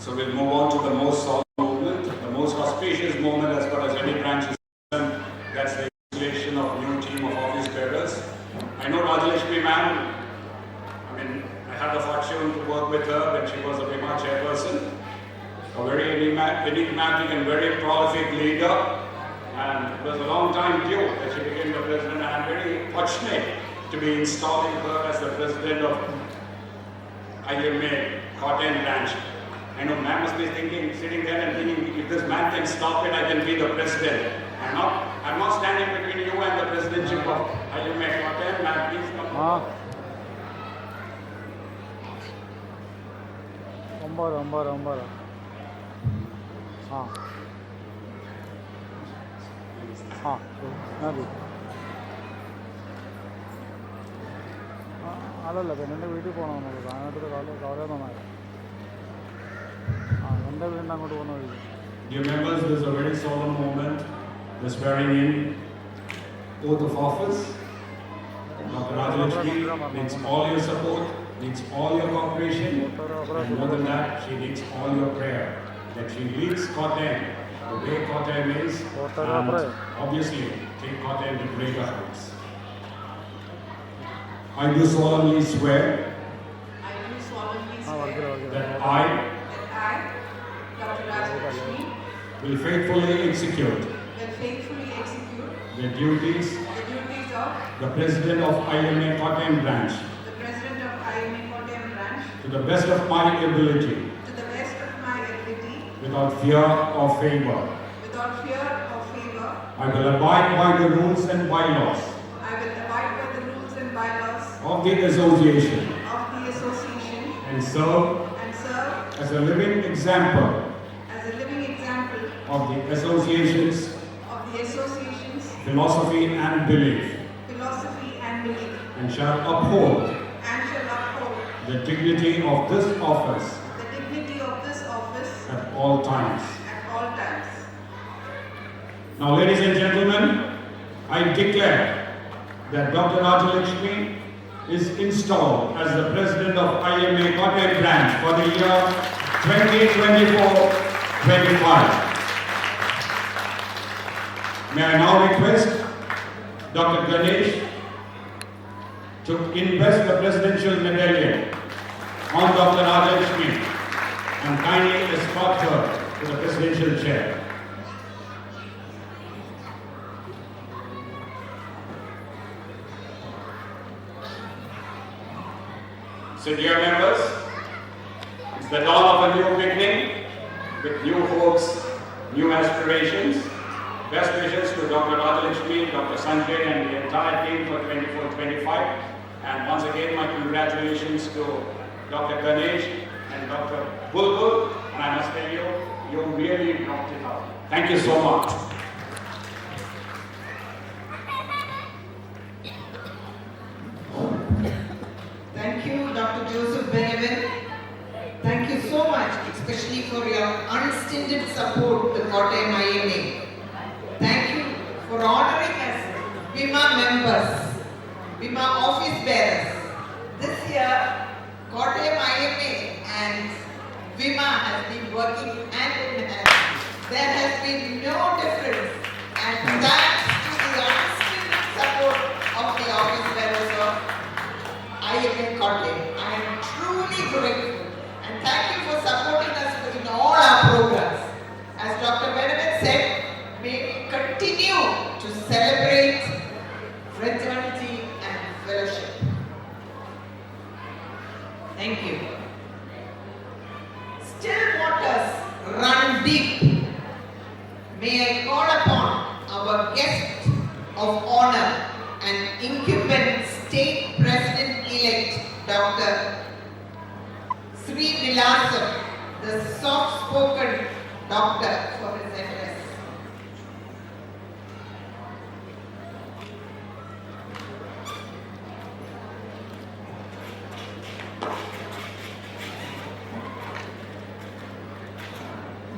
So we'll move on to the most solemn movement, the most auspicious moment as far as any branch is concerned. That's the installation of new team of office bearers. I know Rajalakshmi ma'am, I had the fortune to work with her when she was a IMA chairperson, a very enigmatic and very prolific leader, and it was a long time due that she became the president, and I'm very fortunate to be installing her as the president of IMA Kottayam branch. I know ma'am must be sitting there and thinking, if this man can stop it, I can be the president. I'm not standing between you and the presidentship of IMA Kottayam. Ma'am, please come. ഒമ്പത് മതി അതല്ല പെണ്ണിൻ്റെ വീട്ടിൽ പോകണം നമുക്ക് അതിനകത്ത് കാലം നന്നായി എൻ്റെ വീടിൻ്റെ അങ്ങോട്ട് പോകുന്ന വഴി. Dear members, this is a very solemn moment, the swearing in oath of office. Dr. Rajalakshmi needs all your support, needs all your cooperation, and more than that, she needs all your prayer, that she leads Kottayam the way Kottayam is, and obviously take Kottayam to greater heights. I do solemnly swear that I, Dr. Rajalakshmi, will faithfully execute the duties of the President of IMA Kottayam branch the President of IMA Kottayam branch to the best of my ability, without fear or favor. I will abide by the rules and bylaws of the association and serve as a living example of the association's philosophy and belief, and shall uphold the dignity of this office at all times. Now, ladies and gentlemen, I declare that Dr. Rajalakshmi is installed as the President of IMA Kottayam branch for the year 2024-25. May I now request Dr. Ganesh to invest the presidential medallion on Dr. Rajalakshmi and kindly escort her to the presidential chair. So, dear members, it's the dawn of a new beginning with new hopes, new aspirations. Best wishes to Dr. Rajalakshmi, Dr. Sanjay and the entire team for 24-25. And once again, my congratulations to Dr. Ganesh and Dr. Bulbul. And I must tell you, you really knocked it out. Thank you so much. Thank you, Dr. Joseph Benevin. Thank you so much, especially for your unstinted support to Kottayam IMA. Thank you for honoring us, IMA members, IMA office bearers. This year, Kottayam IMA and IMA has been working hand in hand. There has been no difference, and thanks to the unstinted support of the office bearers of IMA Kottayam, I am truly grateful, and thank you for supporting us in all our programs. As Dr. Benevin said, may we continue to celebrate fraternity and fellowship. Thank you. Still waters run deep. May I call upon our guest of honor and incumbent State President-elect Dr. Sri Vilasam, the soft-spoken doctor, for his address.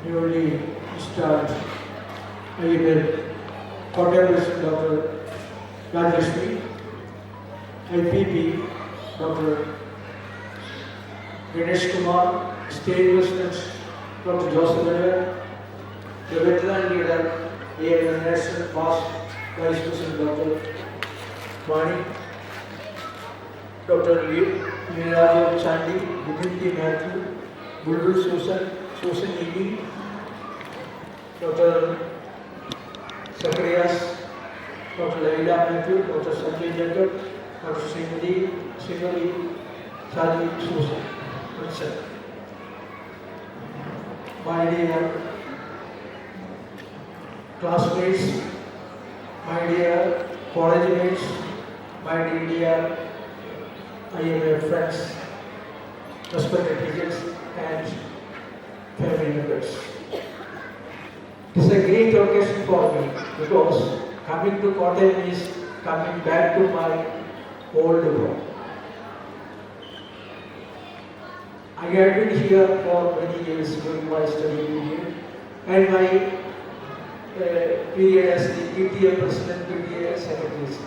Newly installed IMA Kottayam Dr. Rajalakshmi, IPP Dr. Ganesh Kumar, State President Dr. Joseph Benevin, the veteran leader, the National Past Vice President Dr. Mani, Dr. Leonardo Chandi, Dimitri Matthew, Bulbul Susan Eby, Dr. Zacharias, Dr. Leila Matthew, Dr. Sanjay Jacob, Dr. Srimali Sadi Susan. My dear classmates, my dear college mates, my dear IMA friends, respected teachers and family members. It is a great occasion for me because coming to Kottayam is coming back to my old home. I had been here for many years during my study period and my period as the PTA President, PTA Secretary.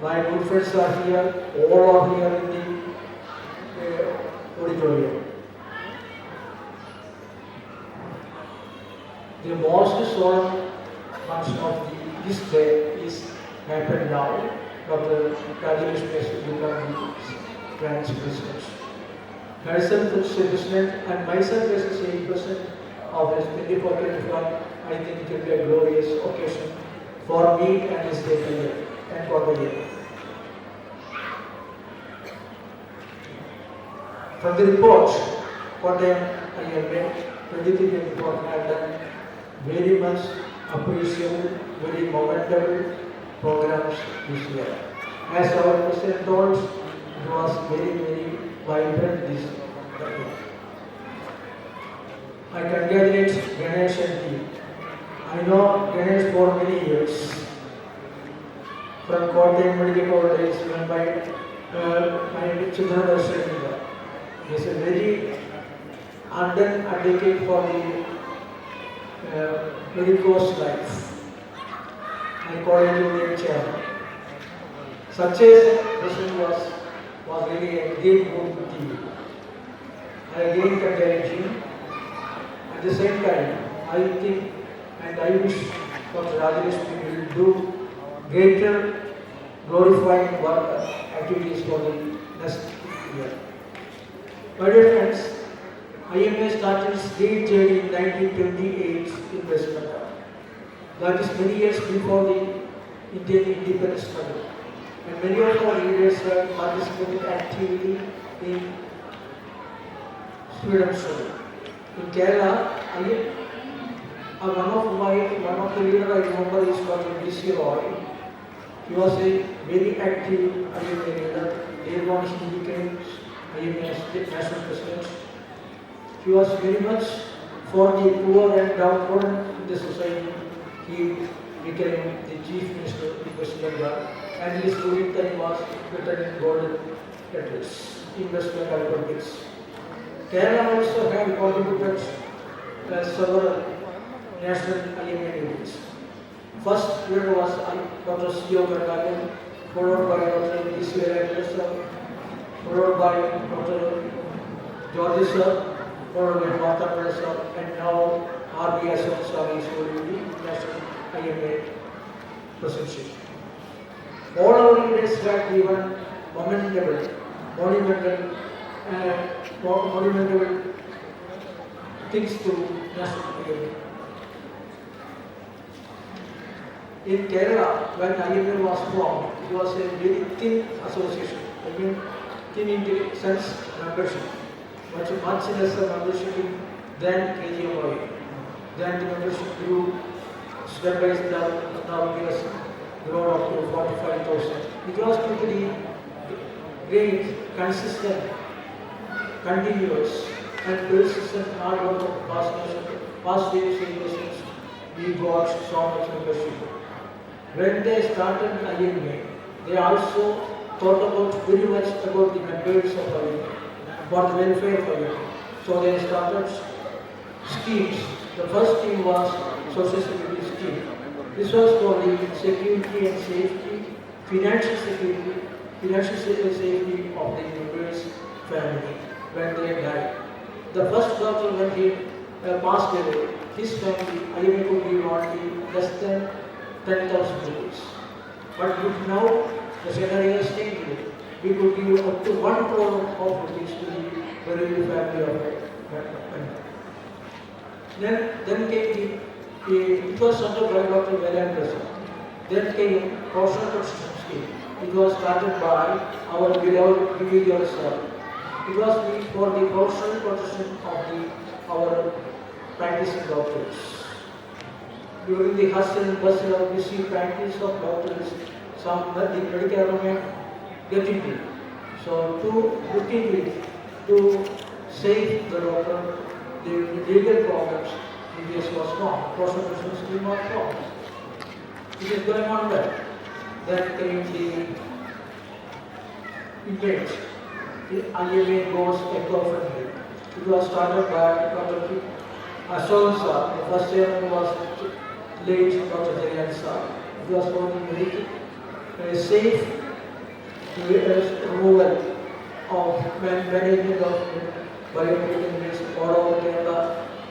My good friends are here, all are here in the auditorium. The most solemn function of this day is happened now. Dr. Rajesh has become the Grand President. Herself as President and myself as the same person of his 24-25, I think it will be a glorious occasion for me and his day and for the year. From the report, Kottayam IMA 23-24 had done very much appreciable, very momentable programs this year. As our President told, it was very vibrant this year. I congratulate Ganesh and team. I know Ganesh for many years. From Kottayam Medical College when my children were studying there. He is a very ardent advocate for the medicose life. I call him the chairman. Such a person was really a great good team. I again congratulate him. At the same time, I think and I wish Dr. Rajesh will do greater glorifying work activities for the next year. My dear friends, IMA started its great journey in 1928 in West Bengal. That is many years before the Indian independence struggle. And many of our leaders have participated actively in freedom struggle. In Kerala, one of the leaders I remember is Dr. D.C. Roy. He was a very active IMA leader. Later on he became IMA national president. He was very much for the poor and downtrodden in the society. He became the chief minister in West Bengal, and his ruling time was written in golden letters in West Bengal politics. Kerala also had contributed several national IMA leaders. First leader was Dr. C.O. Gargagan, followed by Dr. D.C. Roy, followed by Dr. George sir, followed by Martha sir, and now R.B. Asam sir is holding the national IMA presidency. All our leaders have given monumental things to national IMA. In Kerala, when IMA was formed, it was a very thin association. I mean, thin in the sense membership, but much lesser membership than KGMI. Then the membership grew step by step. Now it has grown up to 45,000. It was pretty great, consistent, continuous, and persistent hard work of past years generations. We got so much membership. When they started IMA, they also thought about very much about the members of IMA, for the welfare of IMA. So they started schemes. The first scheme was Social Security scheme. This was for the security and safety, financial security, financial safety of the members' family when they died. The first doctor when he passed away, his family, IMA could give only less than 10,000 rupees. But now the scenario has changed. we could give up to 1 crore of rupees to the bereaved family of a. Then came it was centered by Dr. Velandra. Then came portion protection scheme. It was started by our beloved individual sir. It was made for the portion protection of our practicing doctors. During the hustle and bustle of busy practice of doctors, some the medical may get into it. So to look into it, to save the doctor, the legal problems, this was wrong. Portion protection scheme was wrong. It is going on well. Then came the event. The IMA goes eco-friendly. It was started by Dr. Ashok sir. The first chairman was late Dr. Jarian sir. It was for the safe removal of management of biomedical waste all over Kerala,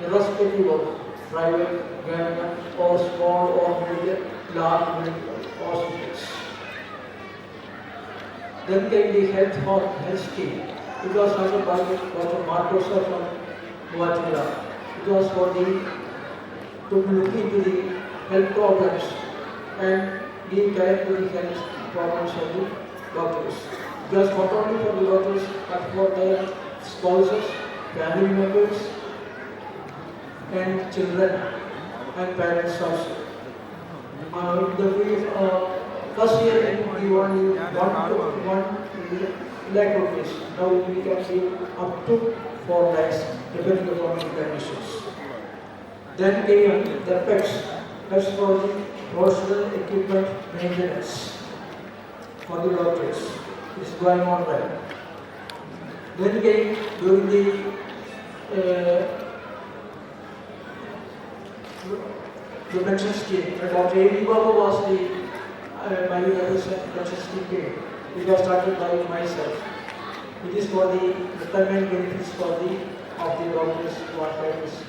irrespective of private, government, or small or medium, large medical hospitals. Then came the health scheme. It was started by Dr. Marcos from Guatemala. It was for to look into the health problems and being correct to the health problems of the doctors. It was not only for the doctors but for their spouses, family members, and children and parents also. First year we only 1 lakh rupees. Now we can give up to 4 lakhs depending upon the conditions. Then came the pets for the personal equipment maintenance for the doctors. It's going on well. Then came during the pension scheme. Dr. A.B. Babu was the my pension scheme. It was started by myself. It is for the retirement benefits of the doctors who are practicing.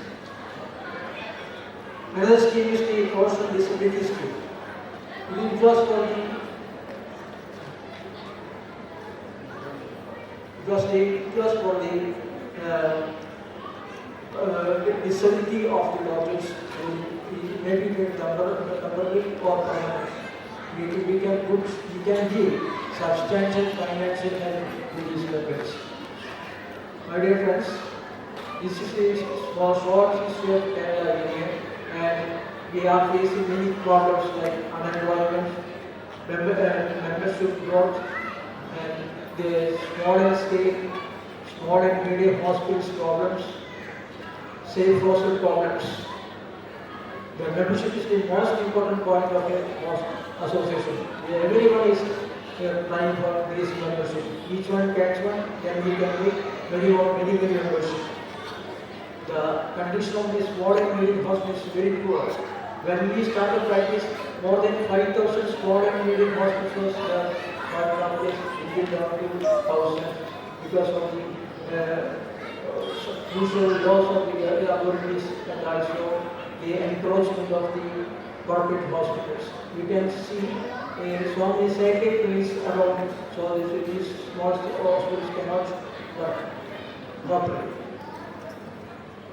Another scheme is the personal disability scheme. It was for the disability of the doctors. Maybe temporary or permanent. We can give substantial financial help to these members. My dear friends, this is a short history of Kerala Union, and we are facing many problems like unemployment, membership growth, and the small and medium hospitals problems, safe hostel problems. The membership is the most important point of a association. Everyone is trying for this membership. Each one gets one, then we can make many membership. The condition of this small and medium hospital is very poor. When we started practice, more than 5,000 small and medium hospitals were nowadays it down to 1,000 because of the usual laws of the authorities and also the encroachment of the corporate hospitals. You can see so many psychiatrists around, so these small hospitals cannot work properly.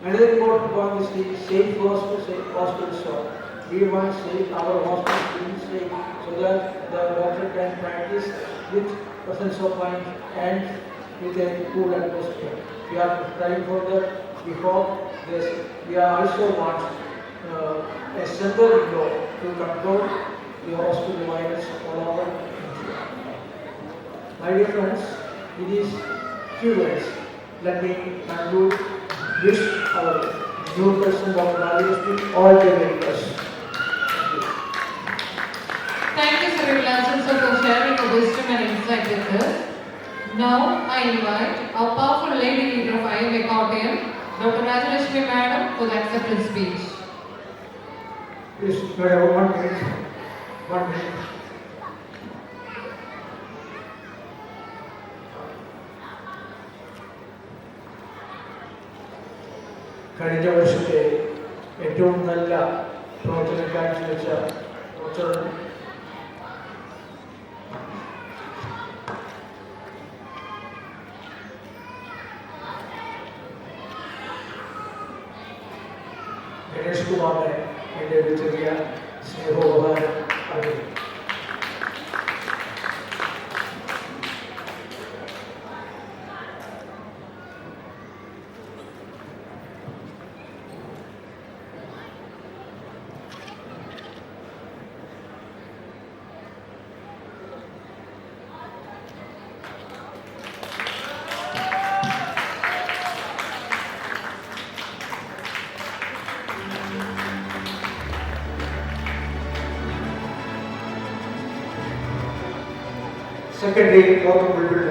Another important point is the safe hospital shop. We want our hospitals to be safe so that the doctor can practice with presence of mind and with a cool atmosphere. We are trying for that. We hope this. We are also want a central law to control the hospital virus all over India. My dear friends, it is few words. Let me conclude. Wish our new president of Rajasthan all the very best. Thank you, Sir Vilasan, sir, for sharing your wisdom and insight with us. Now, I invite our powerful lady leader of IMA KOTTAYAM, Dr. Rajalakshmi Madam, for the acceptance speech. Please, madam, 1 minute. 1 minute. കഴിഞ്ഞ വർഷത്തെ ഏറ്റവും നല്ല പ്രവർത്തനം കാഴ്ചവെച്ച doctor Ganesh കുമാറിനെ എൻ്റെ ഒരു ചെറിയ സ്നേഹോപകാരം അറിയിക്കും. Secondly, Dr. Bulbul.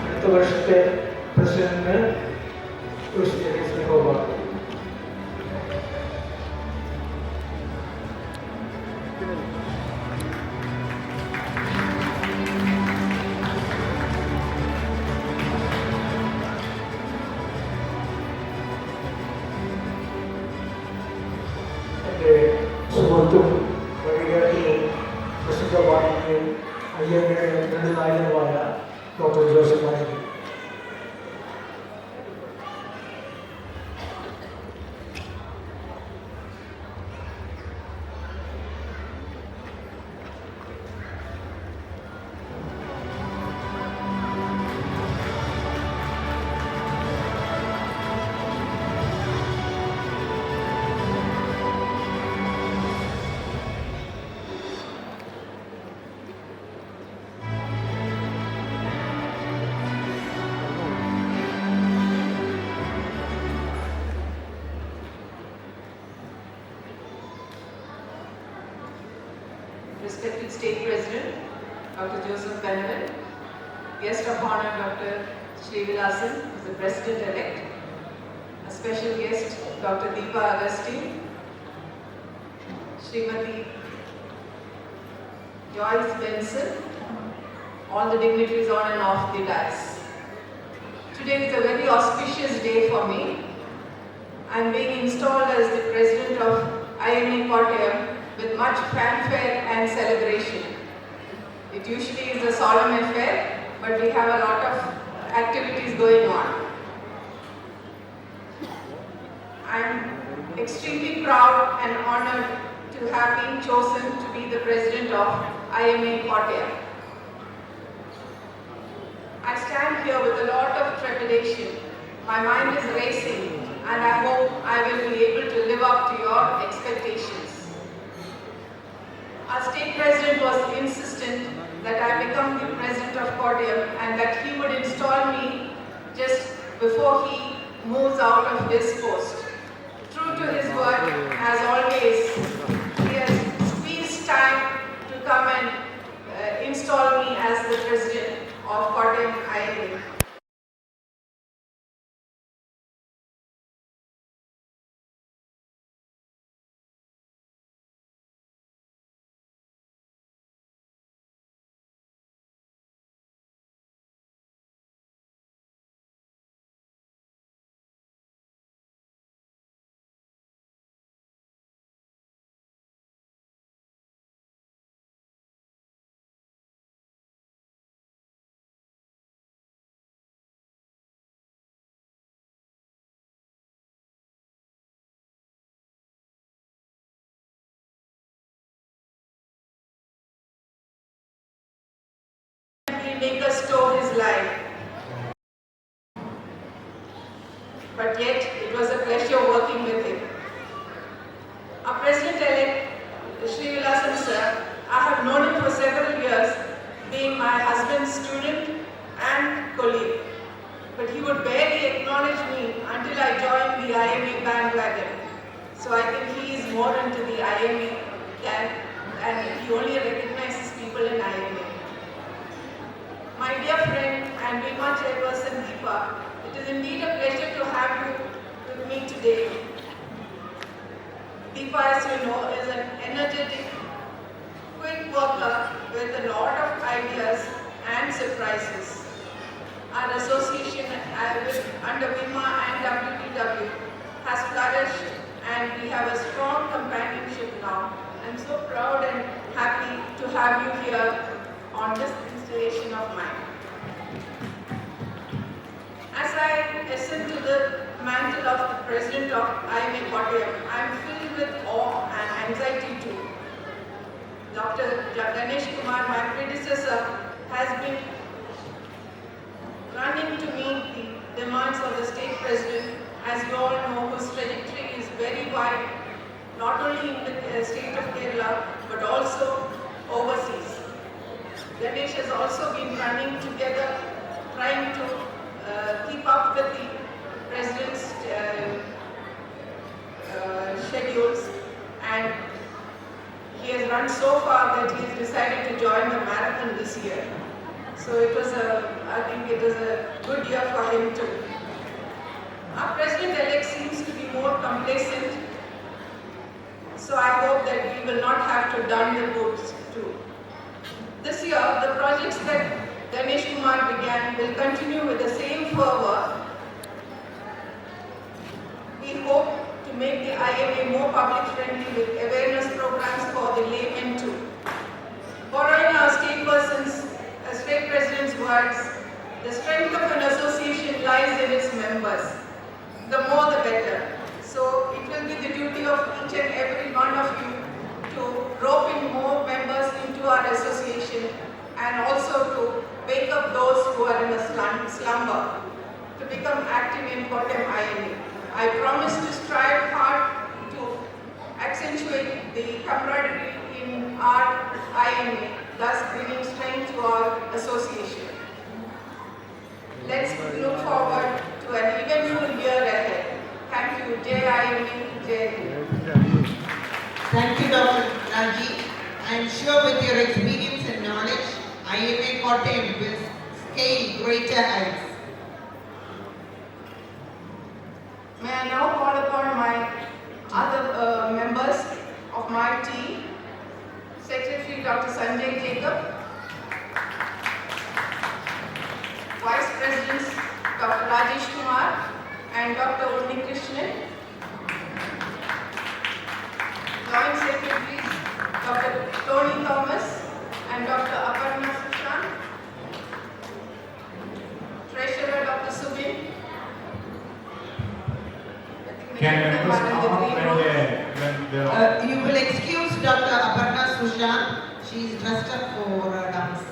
അടുത്ത വർഷത്തെ പ്രസിഡന്റിന് ഒരു ചെറിയ സ്നേഹമാണ്. എൻ്റെ സുഹൃത്തും വഴികാട്ടിയും പ്രസിദ്ധ വാണിജ്യവും IMA നെടുനായകനുമായ ഡോക്ടർ ജോസഫ് മാനേജി. Respected State President, Dr. Joseph Beneval, Guest of Honor, Dr. Srivilasan, who's the President-elect, a special guest, Dr. Deepa Agustin, Srimati Joyce Benson, all the dignitaries on and off the dais. Today is a very auspicious day for me. I am being installed as the President of IMA KOTTAYAM with much fanfare and celebration. It usually is a solemn affair, but we have a lot of activities going on. I am extremely proud and honored to have been chosen to be the President of IMA KOTTAYAM. I stand here with a lot of trepidation. My mind is racing, and I hope I will be able to live up to your expectations. Our state president was insistent that I become the president of KOTTAYAM and that he would install me just before he moves out of this post. True to his word, as always, he has squeezed time to come and install me as the president of KOTTAYAM IMA. Make us stow his life. But yet, it was a pleasure working with him. Our President-elect, Srivilasan sir, I have known him for several years, being my husband's student and colleague. But he would barely acknowledge me until I joined the IMA bandwagon. So I think he is more into the IMA than, and he only recognizes people in IMA. My dear friend and Vima Chairperson Deepa, it is indeed a pleasure to have you with me today. Deepa, as you know, is an energetic, quick worker with a lot of ideas and surprises. Our association under IMA and WTW has flourished and we have a strong companionship now. I'm so proud and happy to have you here on this installation of mine. As I ascend to the mantle of the President of IMA KOTTAYAM, I'm filled with awe and anxiety too. Dr. Ganesh Kumar, my predecessor, has been running to meet the demands of the state president, as you all know, whose trajectory is very wide, not only in the state of Kerala, but also overseas. Ganesh has also been running together, trying to keep up with the president's schedules, and he has run so far that he has decided to join the marathon this year. So I think it was a good year for him too. Our president-elect seems to be more complacent, so I hope that we will not have to dun the boots too. This year, the projects that Ganesh Kumar began will continue with the same fervor. We hope to make the IMA more public-friendly with awareness programs for the laymen too. Borrowing our state president's words, the strength of an association lies in its members. The more the better. So it will be the duty of each and every one of you to rope in more members into our association and also to wake up those who are in a slumber to become active in Kottayam IMA. I promise to strive hard to accentuate the camaraderie in our IMA, thus bringing strength to our association. Let's look forward to an eventful year ahead. Thank you. Jai IMA, Jai. Thank you, Dr. Raji. I am sure with your experience and knowledge, IMA Kottayam will scale greater heights. May I now call upon my other members of my team, Secretary Dr. Sanjay Jacob, Vice Presidents Dr. Rajesh Kumar and Dr. Unni Krishnan, Joint Secretaries Dr. Tony Thomas and Dr. Aparna Sushant, Treasurer Dr. Subin. Can members come up when they are... You will excuse Dr. Aparna Sushant. She is dressed up for dance.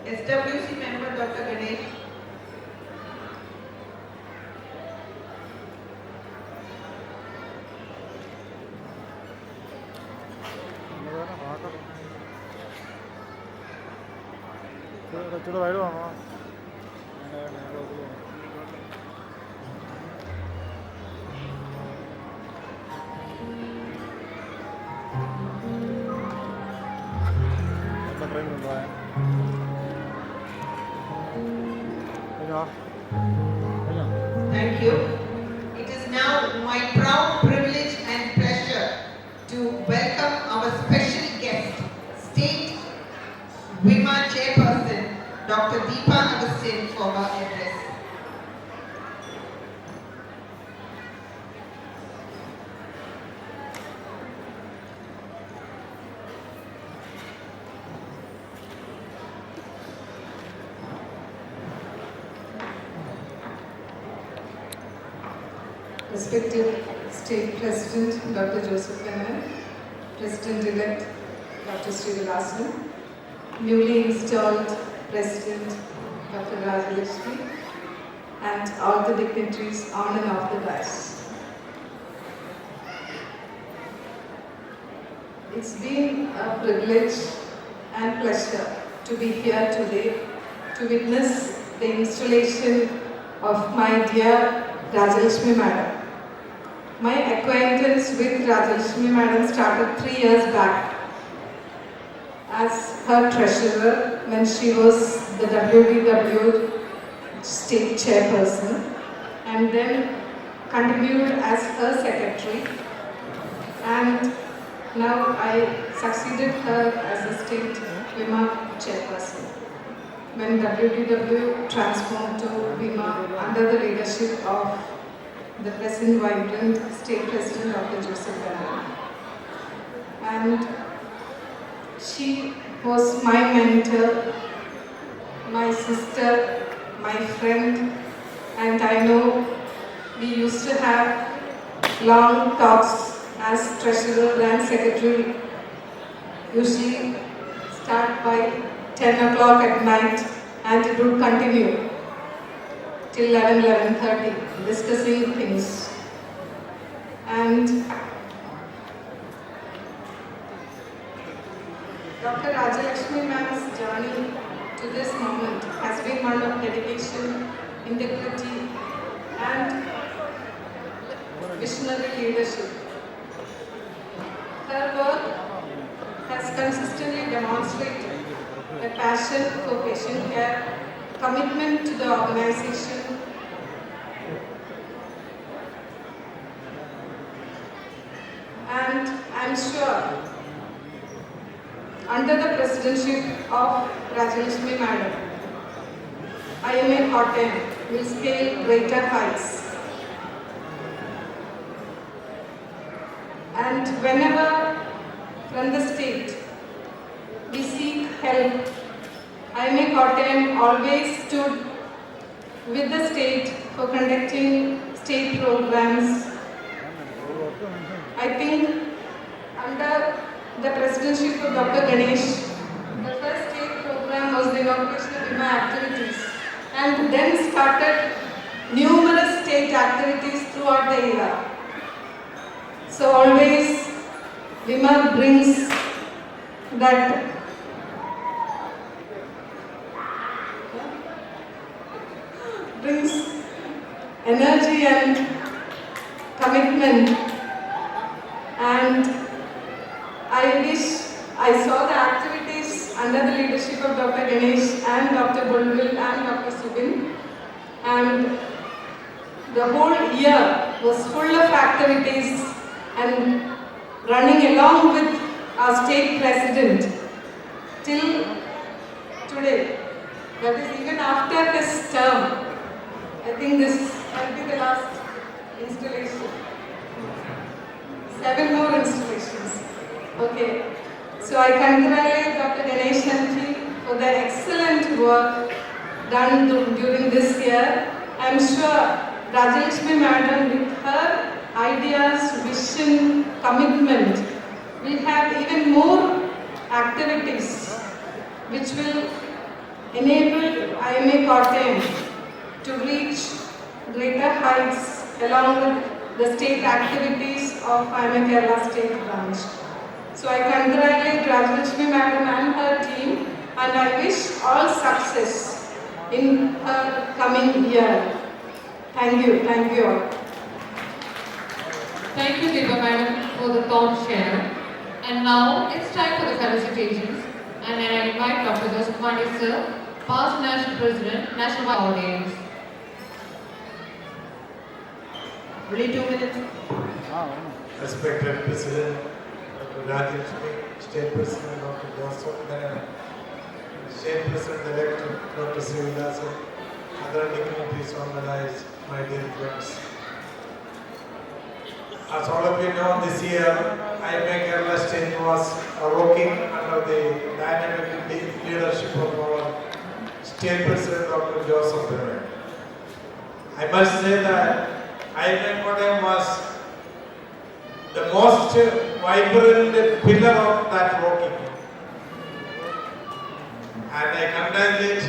SWC member Dr. Ganesh. കുറച്ചുകൂടെ wide വേണോ frame കൊണ്ടുപോയാ Thank you. It is now my proud privilege and pleasure to welcome our special guest, State WIMA Chairperson, Dr. Deepa Agustin, for her address. Respected State President Dr. Joseph Kanan, President-elect Dr. Srinivasan, newly installed President Dr. Rajalakshmi, and all the dignitaries on and off the dais. It's been a privilege and pleasure to be here today to witness the installation of my dear Rajalakshmi Madam. My acquaintance with Rajalakshmi Madam started 3 years back as her treasurer when she was the WDW state chairperson, and then continued as her secretary, and now I succeeded her as a state IMA chairperson when WDW transformed to IMA under the leadership of the present vibrant state president Dr. Joseph Bernard. And she was my mentor, my sister, my friend, and I know we used to have long talks as treasurer and secretary, usually start by 10 o'clock at night, and it would continue till 11:30, discussing things. And Dr. Rajalakshmi Ma'am's journey to this moment has been one of dedication, integrity, and visionary leadership. Her work has consistently demonstrated a passion for patient care, commitment to the organization, and I'm sure under the presidency of Rajalakshmi Madam, IMA Kottayam will scale greater heights. And whenever from the state we seek help, IMA Kottayam always stood with the state for conducting state programs. I think under the presidency of Dr. Ganesh, the first state program was the inauguration of IMA activities, and then started numerous state activities throughout the year. So always IMA brings that energy and commitment, and I wish I saw the activities under the leadership of Dr. Ganesh and Dr. Bulwil and Dr. Subin, and the whole year was full of activities and running along with our state president till today. That is, even after this term, I think this will be the last installation. 7 more installations. Okay. So I congratulate Dr. Ganesh and team for their excellent work done during this year. I am sure Rajalakshmi Madam, with her ideas, vision, commitment, will have even more activities which will enable IMA Kottayam to reach greater heights along with the state activities of IMA Kerala State Branch. So I congratulate Rajalakshmi Madam and her team, and I wish all success in her coming year. Thank you all. Thank you, Deepa Madam, for the thought share. And now it's time for the felicitations. And I invite Dr. Joseph Bernard, sir, past National President, National Audience. Only 2 minutes. Respected President Dr. Rajalakshmi, State President Dr. Joseph Bernard, State President-elect Dr. Srinivasan, other dignitaries on the dais, my dear friends. As all of you know, this year, IMA Kerala State was working under the dynamic leadership of our State President Dr. Joseph Bernard. I must say that IMA Kottayam was the most vibrant pillar of that working. And I congratulate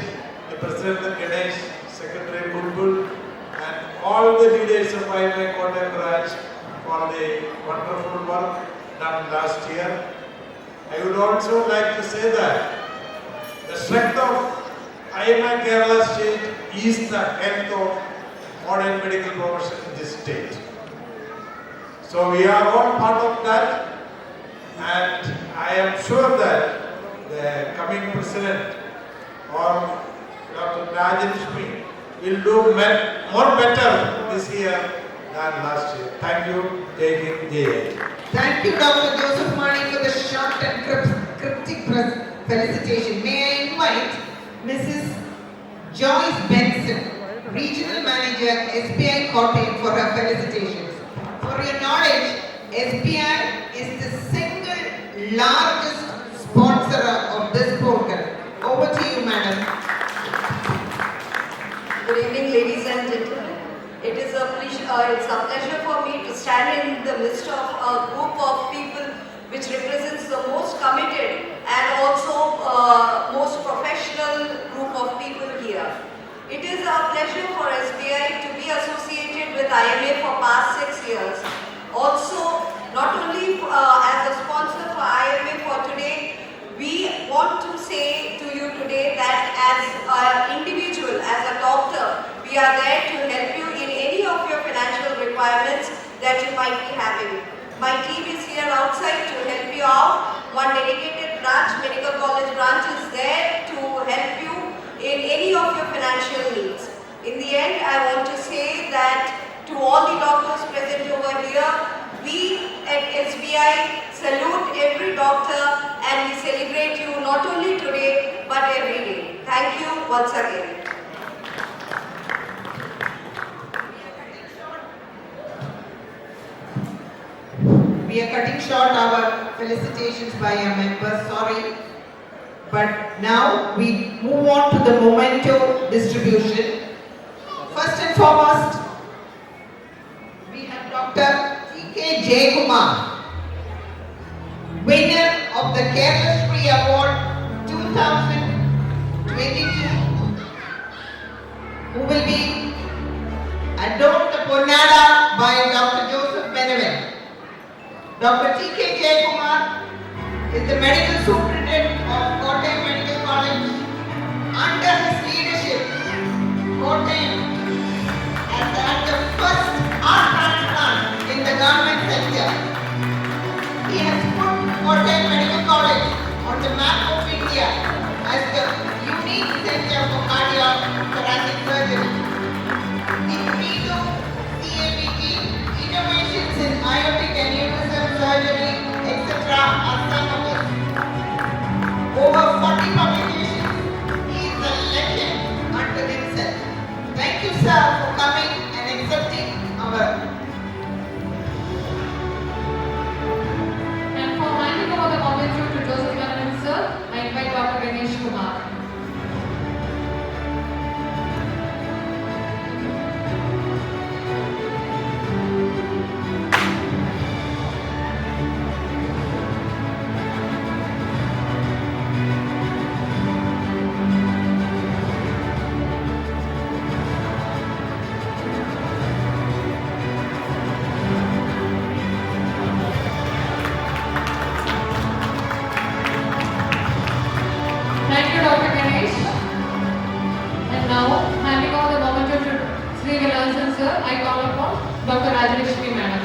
the President Ganesh, Secretary Bulbul, and all the leaders of IMA Kottayam branch for the wonderful work done last year. I would also like to say that the strength of IMA Kerala state is the health of modern medical profession in this state. So we are all part of that, and I am sure that the coming president or Dr. Rajashmi will do more better this year than last year. Thank you, Jai Hind, Jai Hind. Thank you, Dr. Joseph Mani, for the short and cryptic felicitation. May I invite Mrs. Joyce Benson, Regional Manager, SBI Kottayam, for her felicitations. For your knowledge, SBI is the single largest sponsor of this program. Over to you, madam. Good evening, ladies and gentlemen. It's a pleasure for me to stand in the midst of a group of people which represents the most committed and also most professional group of people here. It is a pleasure for SBI to be associated with IMA for past 6 years. Also, not only as a sponsor for IMA for today, we want to say to you today that as an individual, as a doctor, we are there to help you in any of your financial requirements that you might be having. My team is here outside to help you out. One dedicated branch, medical college branch, is there to help you in any of your financial needs. In the end, I want to say that to all the doctors present over here, we at SBI salute every doctor and we celebrate you not only today but every day. Thank you once again. We are cutting short our felicitations by our members, sorry. But now we move on to the memento distribution. First and foremost, we have Dr. T.K. Jayakumar, winner of the Kerala Shri Award 2022, who will be adorned the Ponnada by Dr. Joseph Benavan. Dr. T.K. Jayakumar is the medical superintendent of Kottayam Medical College. Under his leadership, Kottayam has had the first heart transplant in the government sector. He has put Kottayam Medical College on the map of India as the unique center for cardiothoracic surgery. His Medo CABT innovations in aortic aneurysm surgery, etc. are some of it. Over 40 publications. He is a legend unto himself. Thank you, sir, for coming and accepting our. And for handing over the comments to Joseph Benavan, sir, I invite Dr. Ganesh Kumar. Thank you, Dr. Ganesh. And now, handing over the moment to Sri Vilansan, sir, I call upon Dr. Rajashri, madam.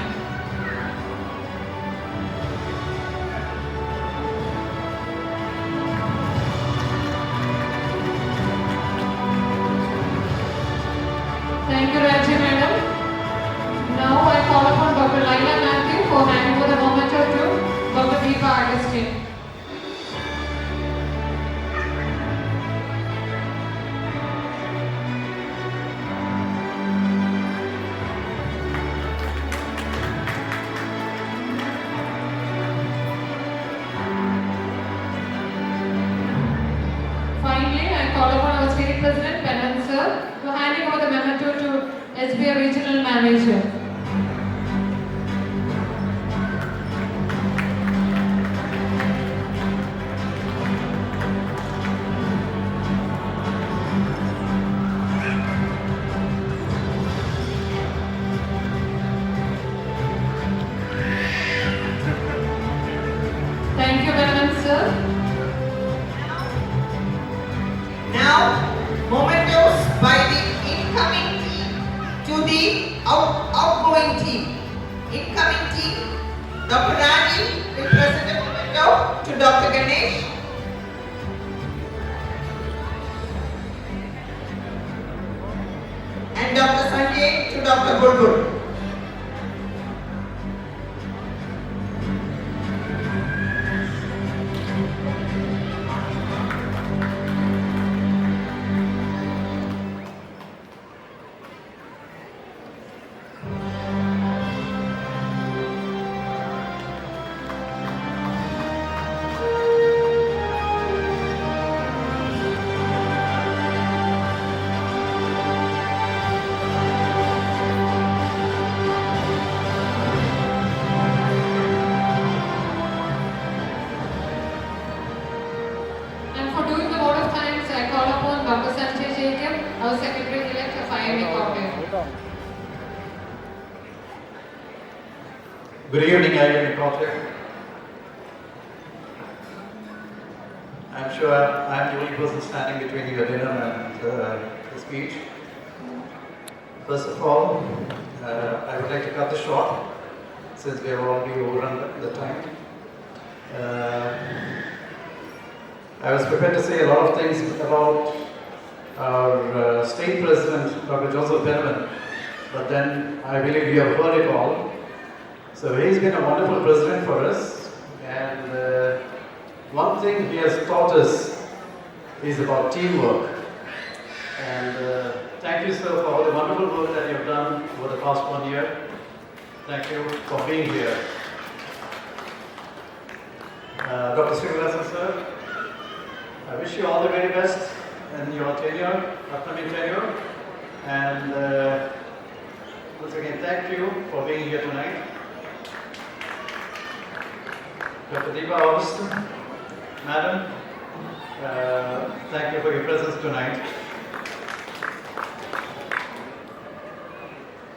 Thank you, Raji, madam. Now, I call upon Dr. Laila Matthew for handing over the moment to Dr. Deepa Agustin. Finally, I call upon our state president, Benavan sir, to handing over the memento to SBI regional manager. outgoing team. Incoming team, Dr. Rani will present a memento to Dr. Ganesh. And Dr. Sanjay to Dr. Bulbul. And for doing the vote of thanks, I call upon Dr. Sanjay Jacob, our Secretary-elect of IMA KOTTAYAM. Good evening, IMA KOTTAYAM. I'm sure I'm the only person standing between your dinner and the speech. First of all, I would like to cut this short since we have already overrun the time. I was prepared to say a lot of things about our state president, Dr. Joseph Penniman, but then I believe you have heard it all. So he's been a wonderful president for us, and one thing he has taught us is about teamwork. And thank you, sir, for all the wonderful work that you have done over the past 1 year. Thank you for being here. Dr. Srinivasan, sir, I wish you all the very best in your tenure, upcoming tenure. And once again, thank you for being here tonight. Dr. Deepa Augustin, Madam, thank you for your presence tonight.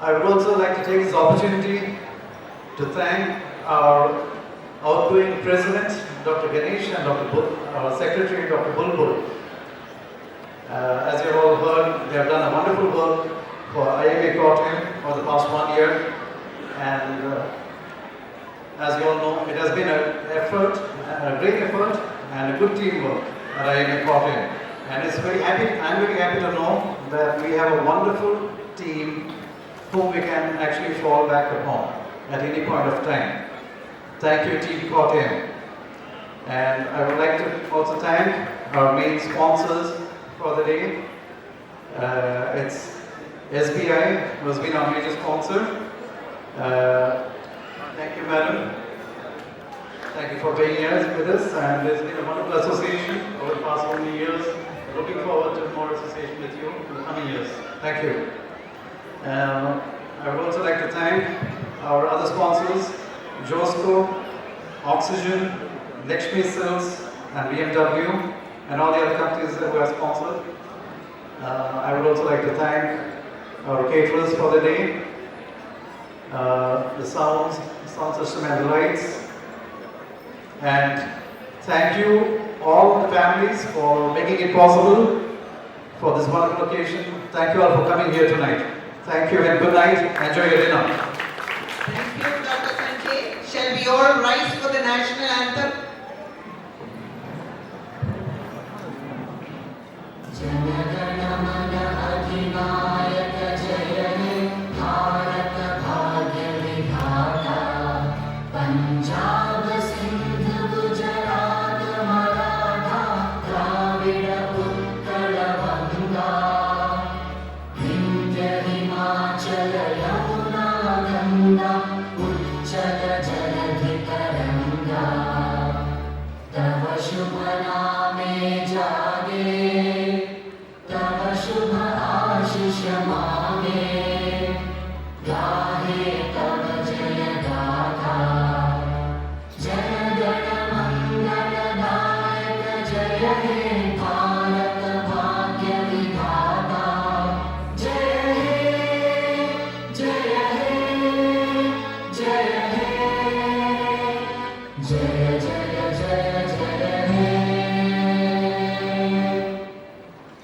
I would also like to take this opportunity to thank our outgoing President, Dr. Ganesh, and our Secretary, Dr. Bulbul. As you have all heard, they have done a wonderful work for IMA KOTTAYAM for the past 1 year. And as you all know, it has been a great effort and a good teamwork at IMA KOTTAYAM. And I'm very happy to know that we have a wonderful team whom we can actually fall back upon at any point of time. Thank you, Team KOTTAYAM. And I would like to also thank our main sponsors for the day. It's SBI, who has been our major sponsor. Thank you, Madam. Thank you for being here with us. And there's been a wonderful association over the past so many years. Looking forward to more association with you in the coming years. Thank you. I would also like to thank our other sponsors, Josco, Oxygen, Lakshmi Silks, and BMW, and all the other companies that were sponsored. I would also like to thank our caterers for the day, the sound system and the lights, and thank you all the families for making it possible for this wonderful occasion. Thank you all for coming here tonight. Thank you and good night. Enjoy your dinner. Thank you, Dr. Sanjay. Shall we all rise for the national anthem? Jai